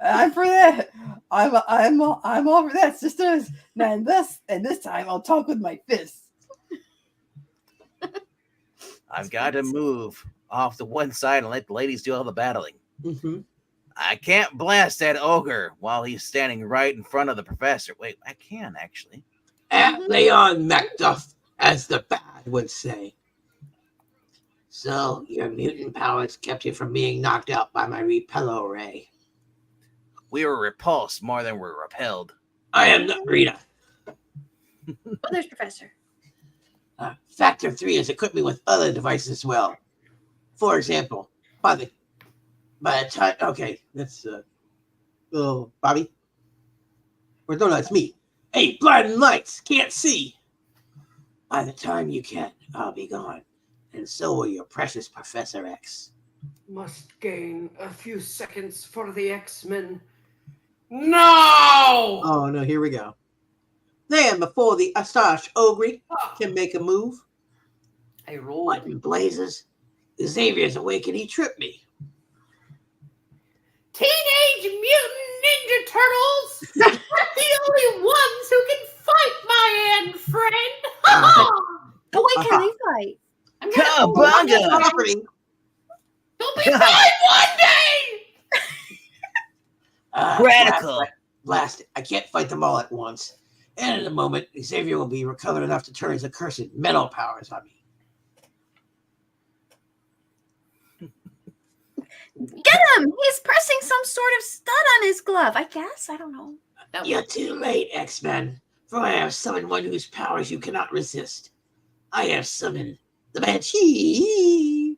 I'm for that. I'm all for that, sisters. And this time I'll talk with my fists. I've got to move off to one side and let the ladies do all the battling. Mm-hmm. I can't blast that ogre while he's standing right in front of the professor. Wait, I can actually. Leon Macduff, as the bad would say. So, your mutant powers kept you from being knocked out by my repello ray. We were repulsed more than we're repelled. I am not Rita. Oh, there's Professor. Factor 3 has equipped me with other devices as well. For example, by the time, okay, that's Bobby. Or no, that's me. Hey, blinding lights, can't see. By the time you can, I'll be gone, and so will your precious Professor X. Must gain a few seconds for the X-Men. No! Oh no, here we go. Then, before the astonished Ogre can make a move, I rolled. What in blazes? Xavier's awake and he tripped me. Teenage Mutant Ninja Turtles are the only ones who can fight, my end friend. Oh, wait, can they fight? I'm gonna Cowabunga! property. They'll be fine one day. Radical. Blast it. I can't fight them all at once. And in a moment, Xavier will be recovered enough to turn his accursed metal powers on me. Get him! He's pressing some sort of stud on his glove. I guess. I don't know. You're too late, X-Men, for I have summoned one whose powers you cannot resist. I have summoned the Banshee.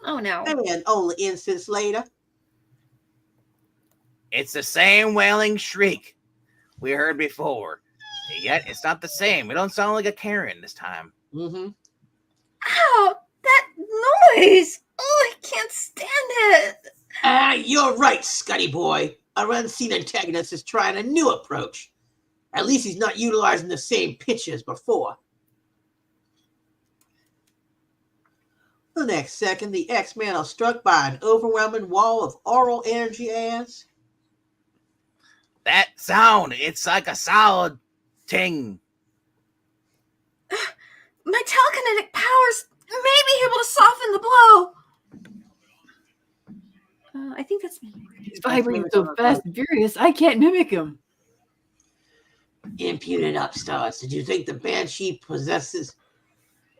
Oh no. And only instance later, It's the same wailing shriek we heard before. Yet it's not the same. It don't sound like a Karen this time. mm-hmm. Ow! That noise! Oh, I can't stand it. You're right, Scotty boy. Our unseen antagonist is trying a new approach. At least he's not utilizing the same pitch as before. The next second, the X-Men are struck by an overwhelming wall of oral energy as That sound, it's like a solid ting. My telekinetic powers may be able to soften the blow. I think that's me. He's vibrating so fast and furious, I can't mimic him. Impudent upstarts, did you think the Banshee possesses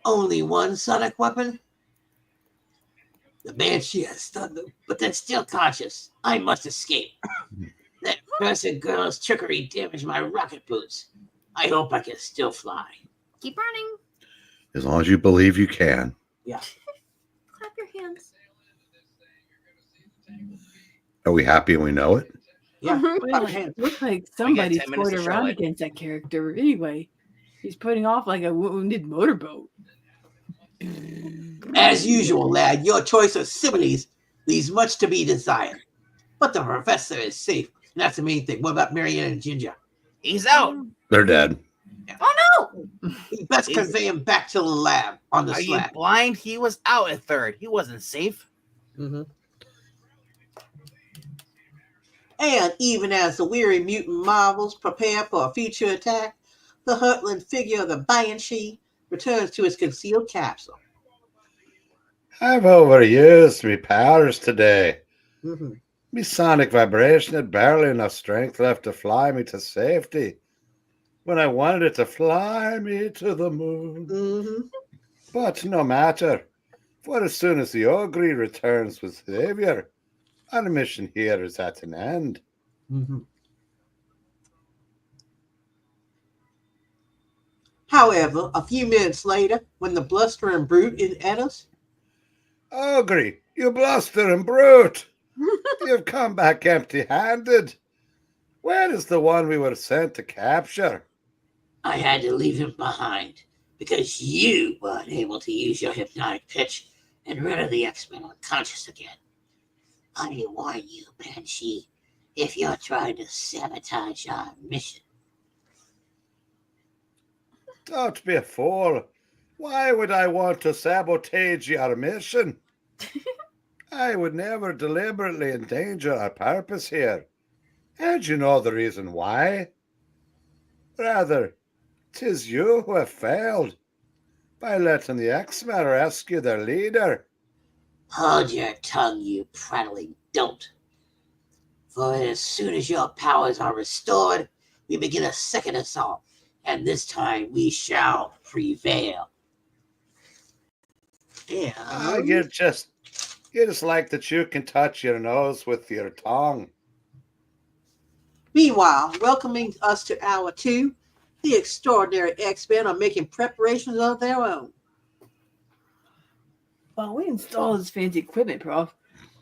only one sonic weapon? The Banshee has stunned them, but they're still conscious. I must escape. That cursed girl's trickery damaged my rocket boots. I hope I can still fly. Keep running. As long as you believe you can. Yeah. Clap your hands. Are we happy we know it? yeah. Well, it looks like somebody 10 minutes scored to show around it. against that character. Anyway, he's putting off like a wounded motorboat. As usual, lad, your choice of similes leaves much to be desired. But the professor is safe, and that's the main thing. What about Marianne and Ginger? He's out. They're dead. Oh no! We best convey him back to the lab on the Are you slab. blind? He was out at third. He wasn't safe. Mm-hmm. And even as the weary mutant marvels prepare for a future attack, the hurtling figure of the Banshee returns to his concealed capsule. I've overused my powers today. Mm-hmm. My sonic vibration had barely enough strength left to fly me to safety when I wanted it to fly me to the moon. Mm-hmm. But no matter, for as soon as the Ogre returns with Xavier, our mission here is at an end. Mm-hmm. However, a few minutes later, when the blustering brute is at us, Ogre, you blustering brute! You've come back empty-handed. Where is the one we were sent to capture? I had to leave him behind because you were unable to use your hypnotic pitch and render the X-Men unconscious again. I warn you, Banshee, if you're trying to sabotage our mission. Don't be a fool. Why would I want to sabotage your mission? I would never deliberately endanger our purpose here. And you know the reason why. Rather, 'tis you who have failed by letting the X-Men rescue their leader. Hold your tongue, you prattling dolt. For as soon as your powers are restored, we begin a second assault, and this time we shall prevail. Ah, you're just like that you can touch your nose with your tongue. meanwhile, welcoming us to hour 2 The extraordinary X-Men are making preparations of their own. While we install this fancy equipment, Prof,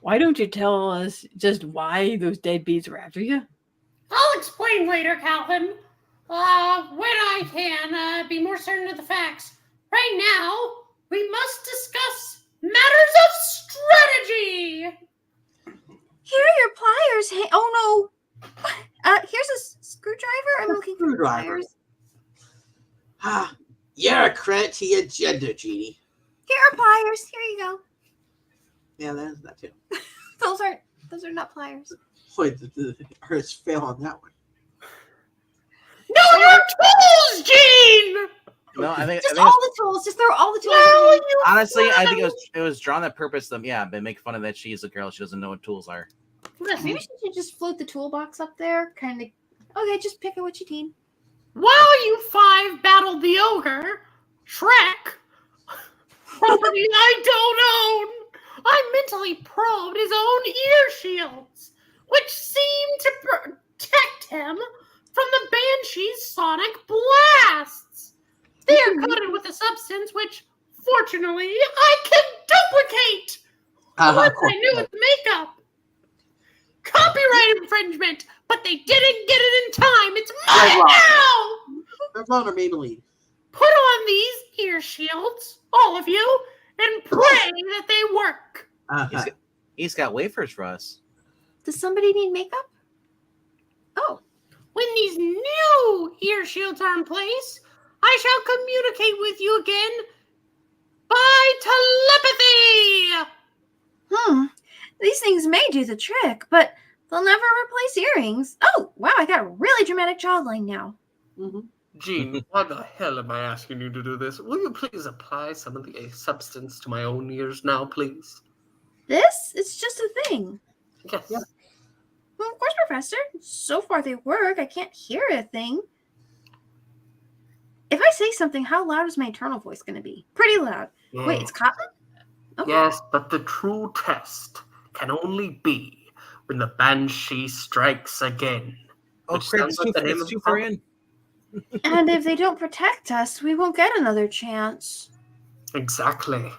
why don't you tell us just why those deadbeats were after you? I'll explain later, Calvin. When I can be more certain of the facts. Right now, we must discuss matters of strategy. Here are your pliers. Oh no. Here's a screwdriver. I'm looking for Screwdriver. pliers. You're a credit to your gender, Jeannie. Here are pliers. Here you go. Yeah, that's not too. Those are not pliers. Wait, hers fell on that one. No, your tools, Gene! No, I think Just all the tools. Just throw all the tools. No, in. you honestly, I think fell. it was drawn on purpose. But make fun of that she's a girl. She doesn't know what tools are. Maybe she should just float the toolbox up there. Kind of. Okay, just pick out what you need. While you five battled the ogre, Shrek, property I don't own, I mentally probed his own ear shields, which seemed to protect him from the Banshee's sonic blasts. They are coated with a substance which, fortunately, I can duplicate once I knew its makeup. Copyright infringement, but they didn't get it in time. It's mine now! Revlon or Maybelline? Put on these ear shields, all of you, and pray that they work. He's got wafers for us. Does somebody need makeup? Oh. When these new ear shields are in place, I shall communicate with you again by telepathy. These things may do the trick, but they'll never replace earrings. Oh, wow, I got a really dramatic jawline now. Mm-hmm. Gene, why the hell am I asking you to do this? Will you please apply some of the substance to my own ears now, please? This? It's just a thing. Yes. Yeah. Well, of course, Professor. So far they work. I can't hear a thing. If I say something, how loud is my internal voice going to be? Pretty loud. Wait, it's cotton? Okay. Yes, but the true test can only be when the Banshee strikes again. Oh, Which crap! sounds like the name of too the far song. in. And if they don't protect us, we won't get another chance. Exactly.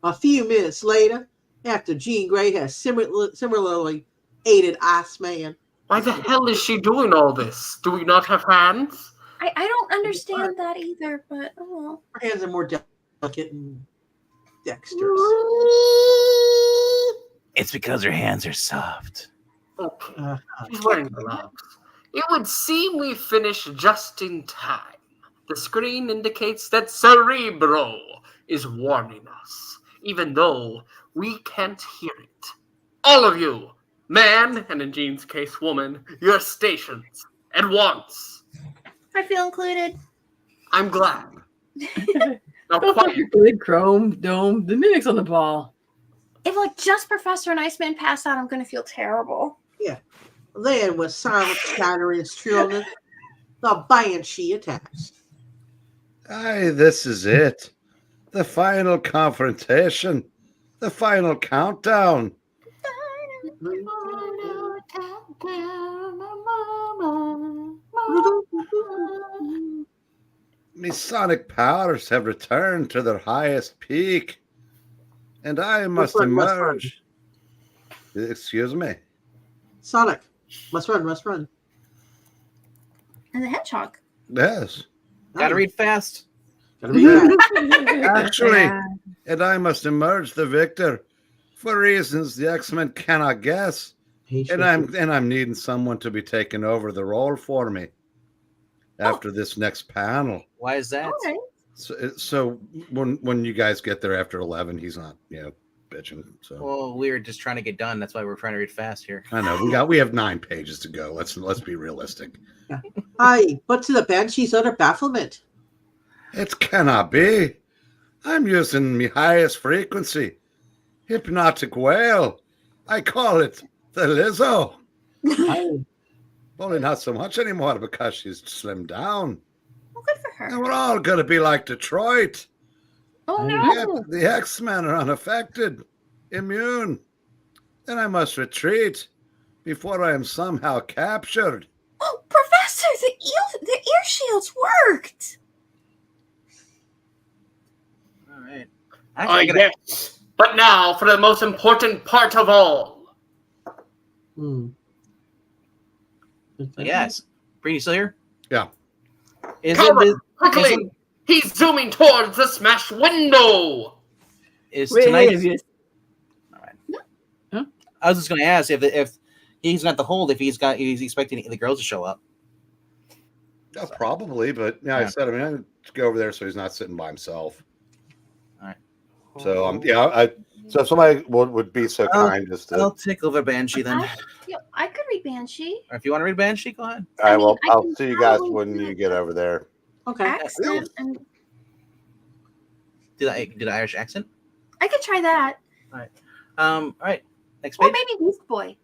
A few minutes later, after Jean Grey has similarly aided Iceman. Why the hell is she doing all this? Do we not have hands? I don't understand that either, but oh well. Her hands are more delicate and dexterous. It's because her hands are soft. Okay. She's wearing gloves. It would seem we finished just in time. The screen indicates that Cerebro is warning us, even though we can't hear it. All of you, man, and in Jean's case, woman, your stations, at once. I feel included. I'm glad. Now, Go quiet. fuck your good Chrome Dome. The mimic's on the ball. If like just Professor and Iceman pass out, I'm gonna feel terrible. Then, with silent shattering shrillness, the Banshee attacks. Aye, this is it. The final confrontation. The final countdown. Me sonic powers have returned to their highest peak. And I must run, must emerge. Excuse me. Sonic, must run. And the hedgehog. Yes. Gotta read fast. Gotta read that. Actually, and I must emerge the victor for reasons the X-Men cannot guess. And I'm needing someone to be taking over the role for me after this next panel. Why is that? All right. So when you guys get there after 11, he's not, bitching. So Well, we were just trying to get done. That's why we're trying to read fast here. I know we have 9 pages to go. Let's be realistic. Aye, but to the Banshee's utter bafflement. It cannot be. I'm using my highest frequency, hypnotic wail. I call it the Lizzo. Aye. Only not so much anymore because she's slimmed down. Well, good for her. And we're all going to be like Detroit. Oh Yet no. the X-Men are unaffected, immune. Then I must retreat before I am somehow captured. Oh, Professor, the ear shields worked. All right. Oh, Actually, I gotta- yes. But now for the most important part of all. Hmm. Yes. Brady, still here? Yeah. Calvin, quickly! He's zooming towards the smashed window! Is Way tonight? ahead of you. All right. Huh? I was just going to ask if he's got the hold, if he's expecting the girls to show up. Probably, but yeah, I said, I mean, I'd go over there so he's not sitting by himself. All right. So so if somebody would be so kind as to. I'll take over Banshee then. I could read Banshee. Or if you want to read Banshee, go ahead. All right, I mean, well, I I'll can see you guys probably when do you it. get over there. Okay. Accent, and Did the Irish accent? I could try that. All right. Next Or page. maybe Beast Boy.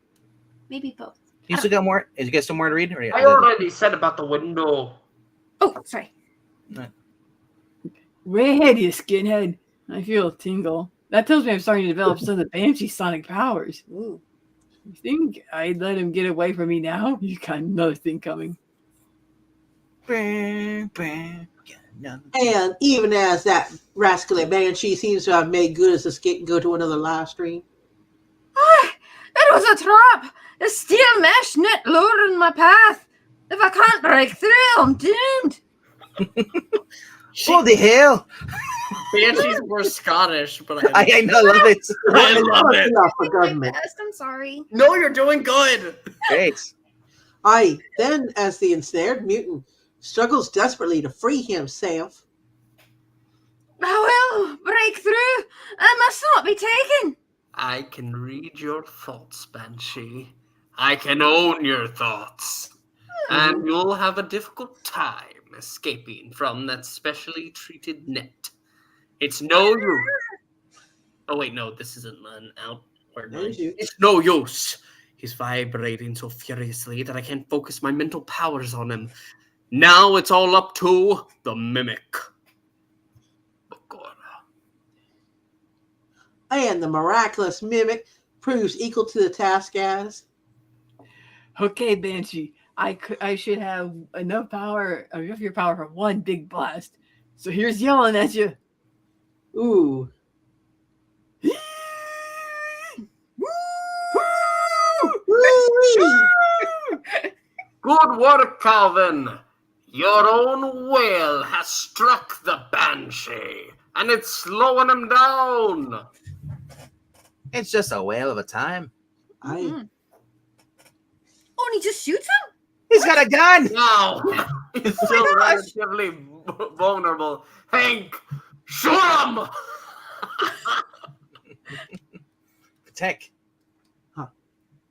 Maybe both. You still got more? Is you guys still more to read? Or I already said about the window. Oh, sorry. Way ahead, you skinhead. I feel a tingle. That tells me I'm starting to develop some of the Banshee sonic powers. Ooh. You think I'd let him get away from me now? You got another thing coming. And even as that rascally banshee seems to have made good his escape and go to another live stream. It was a trap! A steel mesh net lured in my path. If I can't break through, I'm doomed. What the hell? Banshees were Scottish, but I I know, love it. I love it. For government. Best, I'm sorry. No, you're doing good. Great. Aye, then as the ensnared mutant struggles desperately to free himself. I will break through. I must not be taken. I can read your thoughts, Banshee. I can own your thoughts. And you'll have a difficult time escaping from that specially treated net. It's no use. Oh, wait, no, this isn't an outward line. It's no use. He's vibrating so furiously that I can't focus my mental powers on him. Now it's all up to the mimic. And the miraculous mimic proves equal to the task as. Okay, Banshee. I should have enough your power for one big blast. So here's yelling at you. Ooh. Good work, Calvin. Your own Wail has struck the Banshee, and it's slowing him down. It's just a whale of a time. I. Oh, and he just shoots him? He's got a gun. No, he's still relatively vulnerable. Hank, shoot him! Tech.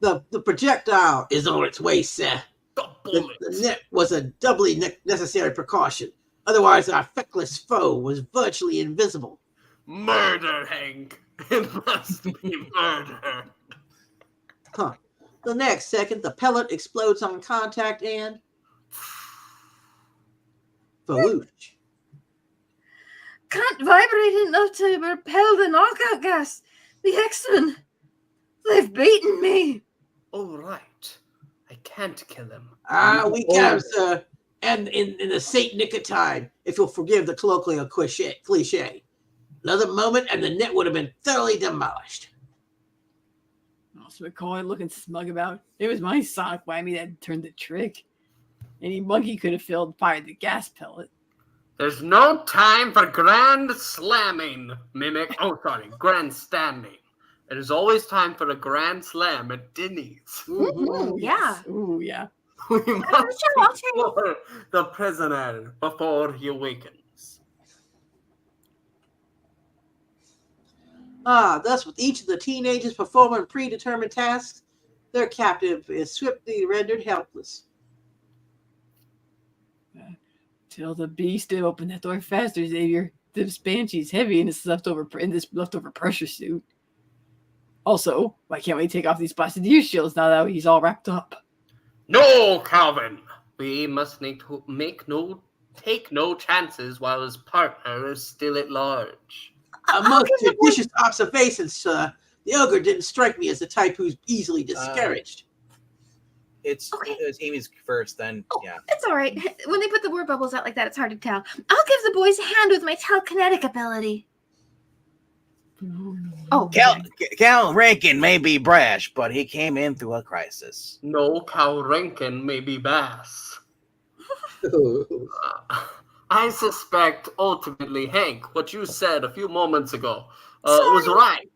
The projectile is on its way, sir. The net was a doubly necessary precaution. Otherwise, our feckless foe was virtually invisible. Murder, Hank. It must be murder. The next second, the pellet explodes on contact and. Falooch. Can't vibrate enough to repel the knockout gas. The X-Men. They've beaten me. All right. I can't kill him. We can, sir. And in the Saint nick of time, if you'll forgive the colloquial cliche. Another moment and the net would have been thoroughly demolished. What's McCoy looking smug about? It was my sonic whammy that turned the trick. Any monkey could have fired the gas pellet. There's no time for grand slamming, mimic. Oh, sorry, grandstanding. It is always time for a grand slam at Denny's. Mm-hmm. Yeah. Ooh, yeah. We must explore the prisoner before he awakens. Thus, with each of the teenagers performing predetermined tasks, their captive is swiftly rendered helpless. Tell the beast to open that door faster, Xavier. This Banshee's heavy in this leftover pressure suit. Also, why can't we take off these blasted ear shields now that he's all wrapped up? No, Calvin. We must take no chances while his partner is still at large. A most judicious observation, sir. The ogre didn't strike me as the type who's easily discouraged. It's Amy's first, then yeah. It's all right. When they put the word bubbles out like that, it's hard to tell. I'll give the boys a hand with my telekinetic ability. Oh, Cal Rankin may be brash, but he came in through a crisis. No, Cal Rankin may be bass. I suspect, ultimately, Hank, what you said a few moments ago was right.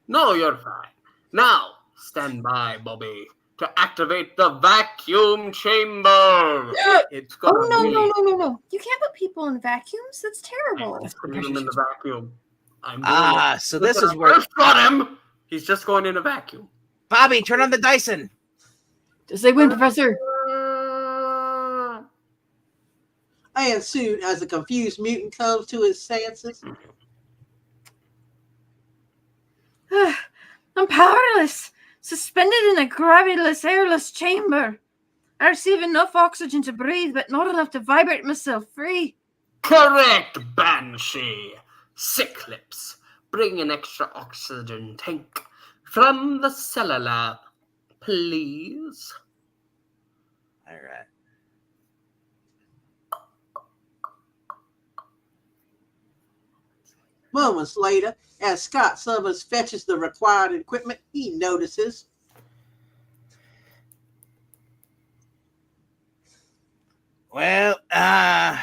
No, you're fine. Now, stand by, Bobby, to activate the vacuum chamber. It's gonna no. be... You can't put people in vacuums. That's terrible. I'm putting him in the vacuum. So this is where... First got him. He's just going in a vacuum. Bobby, turn on the Dyson. Just say win, Professor. And soon as the confused mutant comes to his senses. I'm powerless, suspended in a gravityless, airless chamber. I receive enough oxygen to breathe, but not enough to vibrate myself free. Correct, Banshee. Sick lips. Bring an extra oxygen tank from the cellar lab, please. All right. Moments later, as Scott Summers fetches the required equipment, he notices Well, that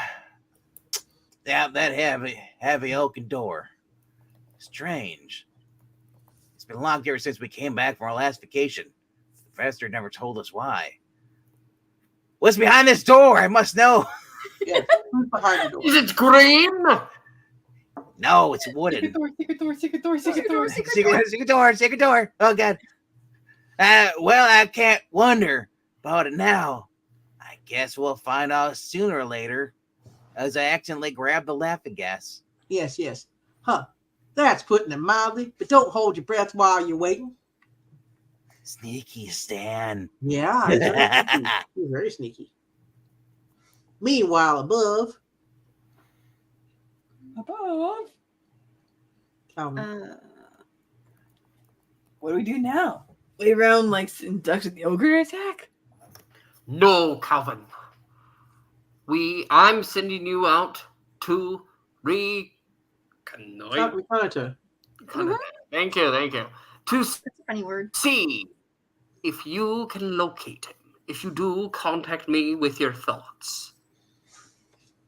heavy oaken door. Strange. It's been locked ever since we came back from our last vacation. The professor never told us why. What's behind this door? I must know. yes, who's behind the door. Is it green? No, it's wooden. Secret door. Secret door. Oh, God. Well, I can't wonder about it now. I guess we'll find out sooner or later, as I accidentally grabbed the laughing gas. Yes. Huh. That's putting it mildly, but don't hold your breath while you're waiting. Sneaky Stan. Yeah, he's very sneaky. Meanwhile, above. What do we do now? Wait around like inducted the ogre attack? No, Calvin. I'm sending you out to Reconnoiter. Thank you. To That's a funny word. see if you can locate him. If you do, contact me with your thoughts.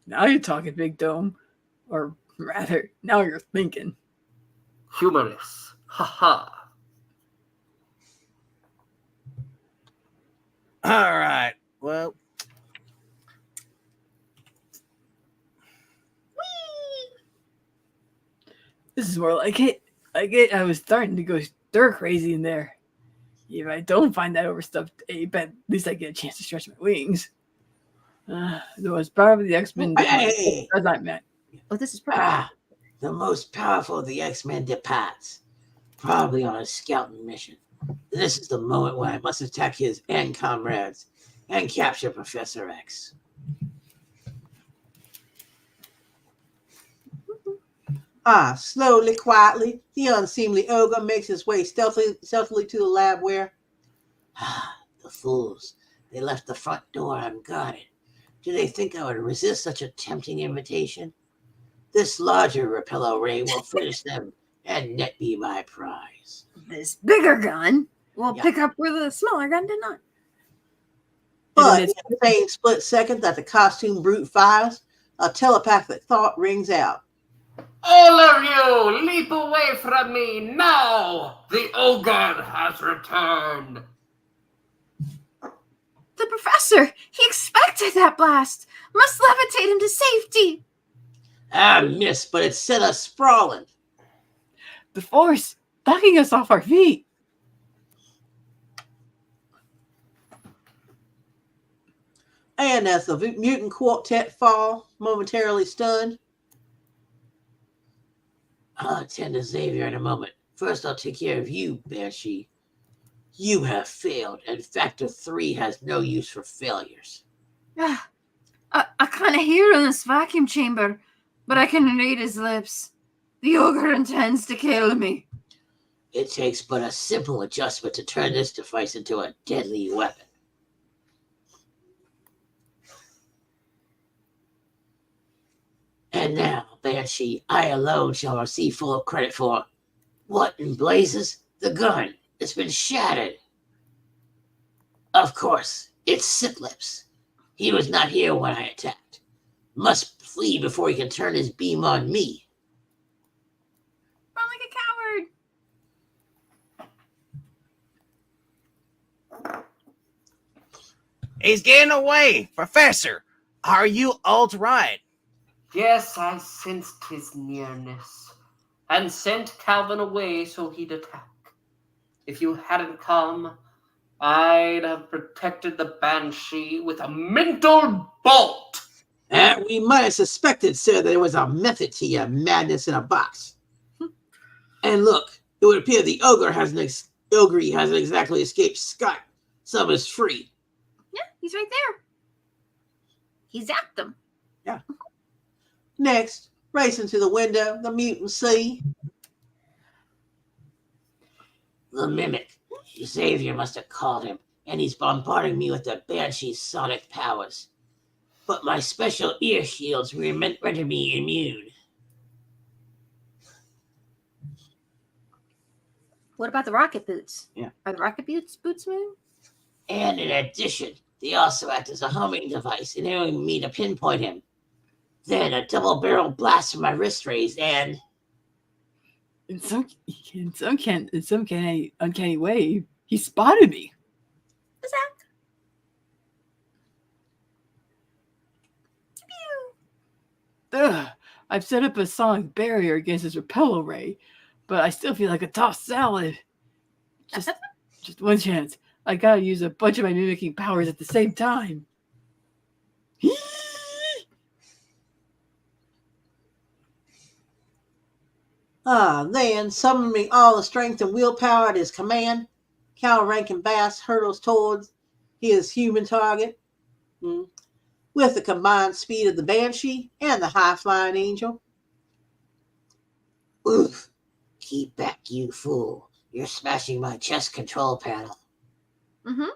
Now you're talking, Big Dome. Or rather, now you're thinking. Humorous. Ha. All right. Well. This is more like it. I was starting to go stir crazy in there. If I don't find that overstuffed ape, at least I get a chance to stretch my wings. There was probably the X-Men. Hey. As I meant. Oh, this is perfect. The most powerful of the X-Men departs, probably on a scouting mission. This is the moment when I must attack his and comrades and capture Professor X. Slowly, quietly, the unseemly ogre makes his way stealthily to the lab where... The fools. They left the front door unguarded. Do they think I would resist such a tempting invitation? This larger repel ray will finish them and net me my prize. This bigger gun will pick up where the smaller gun did not. But in the same split second that the costume brute fires, a telepathic thought rings out. All of you, leap away from me now! The ogre has returned. The professor! He expected that blast! Must levitate him to safety! Miss, but it set us sprawling. The force knocking us off our feet. And as the mutant quartet fall, momentarily stunned. I'll attend to Xavier in a moment. First, I'll take care of you, Banshee. You have failed, and Factor 3 has no use for failures. I can't hear in this vacuum chamber, but I can read his lips. The ogre intends to kill me. It takes but a simple adjustment to turn this device into a deadly weapon. And now, Banshee, I alone shall receive full credit for what in blazes? The gun. It's been shattered. Of course, it's Sitlips. He was not here when I attacked. Must flee before he can turn his beam on me. Run like a coward. He's getting away! Professor, are you all right? Yes, I sensed his nearness, and sent Calvin away so he'd attack. If you hadn't come, I'd have protected the Banshee with a mental bolt. We might have suspected, sir, that there was a method to your madness in a box. And look, it would appear the ogre hasn't exactly escaped scot. Some is free. Yeah, he's right there. He zapped them. Yeah. Next, racing to the window, the mutant see. The mimic. Xavier must have called him, and he's bombarding me with the Banshee's sonic powers. But my special ear shields render me immune. What about the rocket boots? Yeah. Are the rocket boots immune? And in addition, they also act as a homing device, enabling me to pinpoint him. Then a double-barrel blast from my wrist raise, and In some uncanny way, he spotted me. Zach. Ugh, I've set up a sonic barrier against his repel array, but I still feel like a tossed salad. Just one chance. I gotta use a bunch of my mimicking powers at the same time. Then, summoning all the strength and willpower at his command, Cal Rankin Bass hurtles towards his human target with the combined speed of the Banshee and the high-flying Angel. oof, keep back, you fool. You're smashing my chest control panel. Mm-hmm.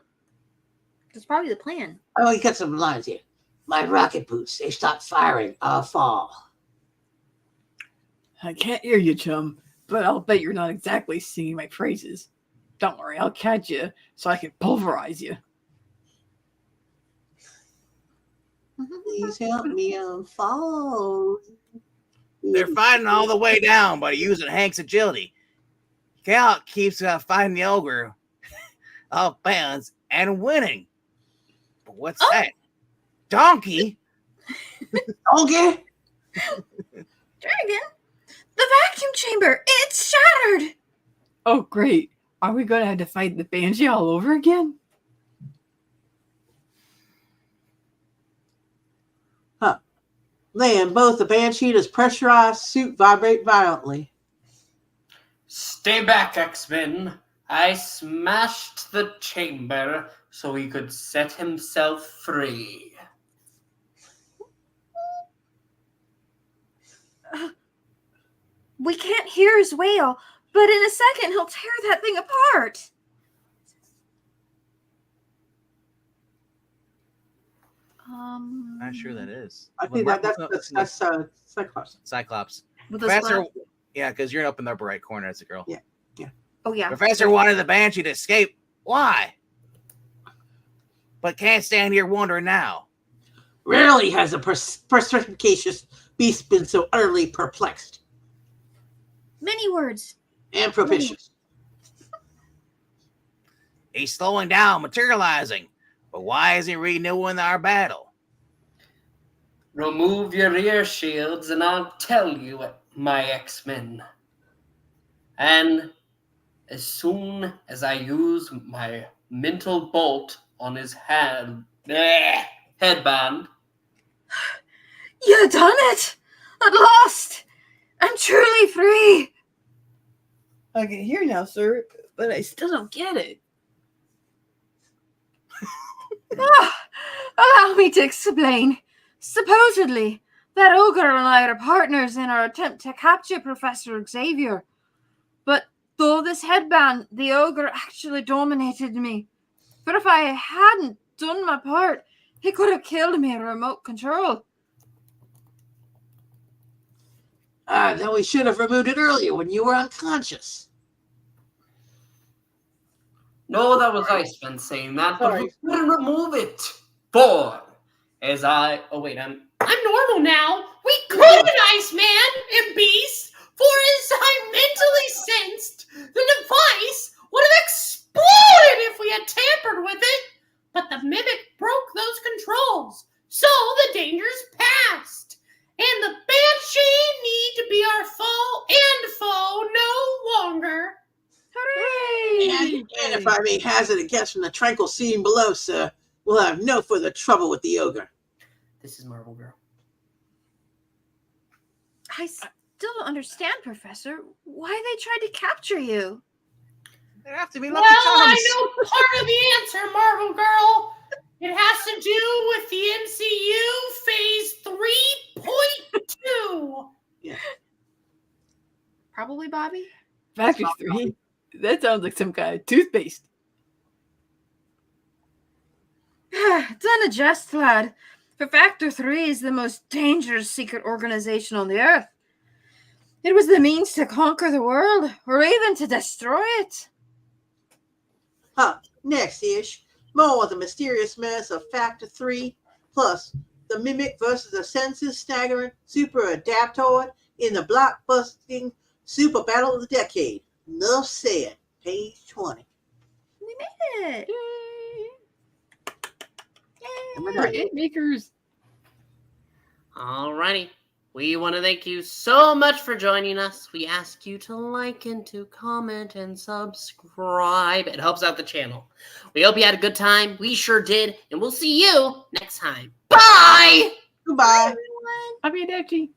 That's probably the plan. Oh, you got some lines here. My rocket boots, they stopped firing. I'll fall. I can't hear you, chum, but I'll bet you're not exactly singing my praises. Don't worry, I'll catch you so I can pulverize you. Please help me fall. They're fighting all the way down, but using Hank's agility. Cal keeps fighting the ogre off balance and winning. But what's that? Donkey? Okay. Dragon? The vacuum chamber! It's shattered! Oh, great. Are we going to have to fight the Banshee all over again? Then both the Banshee and his pressurized suit vibrate violently. Stay back, X-Men. I smashed the chamber so he could set himself free. We can't hear his wail, but in a second he'll tear that thing apart. Not sure that is. I think that's Cyclops. Cyclops. With those Professor, glasses. yeah, because you're up in the upper right corner as a girl. Yeah. Oh, yeah. Professor wanted the Banshee to escape. Why? But can't stand here wondering now. Rarely has a perspicacious beast been so utterly perplexed Many words. and propitious. He's slowing down, materializing. But why is he renewing our battle? Remove your ear shields and I'll tell you, my X-Men. And as soon as I use my mental bolt on his headband. You done it! At last! I'm truly free! I can hear now, sir, but I still don't get it. Allow me to explain. Supposedly, that ogre and I are partners in our attempt to capture Professor Xavier. But Though this headband, the ogre actually dominated me. But if I hadn't done my part, he could have killed me in remote control. Then we should have removed it earlier when you were unconscious. No, that was I, Spence, saying that, but Sorry. we couldn't remove it. For, as I... Oh, wait, I'm normal now. We couldn't, Iceman and Beast, for as I mentally sensed, the device would have exploded if we had tampered with it. But the mimic broke those controls, so the danger's past. And the Banshee need to be our foe no longer. Hooray! And if I may hazard a guess from the tranquil scene below, sir, we'll have no further trouble with the ogre. This is Marvel Girl. I still don't understand, Professor, why they tried to capture you. There have to be Well, lucky I charms. know part of the answer, Marvel Girl. It has to do with the MCU Phase 3.2. Yeah. Probably Bobby. Factor 3? That sounds like some kind of toothpaste. Done adjust, lad. For Factor 3 is the most dangerous secret organization on the Earth. It was the means to conquer the world, or even to destroy it. Next-ish, more of the mysterious menace of Factor 3, plus the Mimic versus the senses-staggering super adaptoid in the blockbusting super battle of the decade. Enough said. Page 20. We made it. We're it makers. Alrighty. We want to thank you so much for joining us. We ask you to like and to comment and subscribe. It helps out the channel. We hope you had a good time. We sure did. And we'll see you next time. Bye! Goodbye. Arrivederci.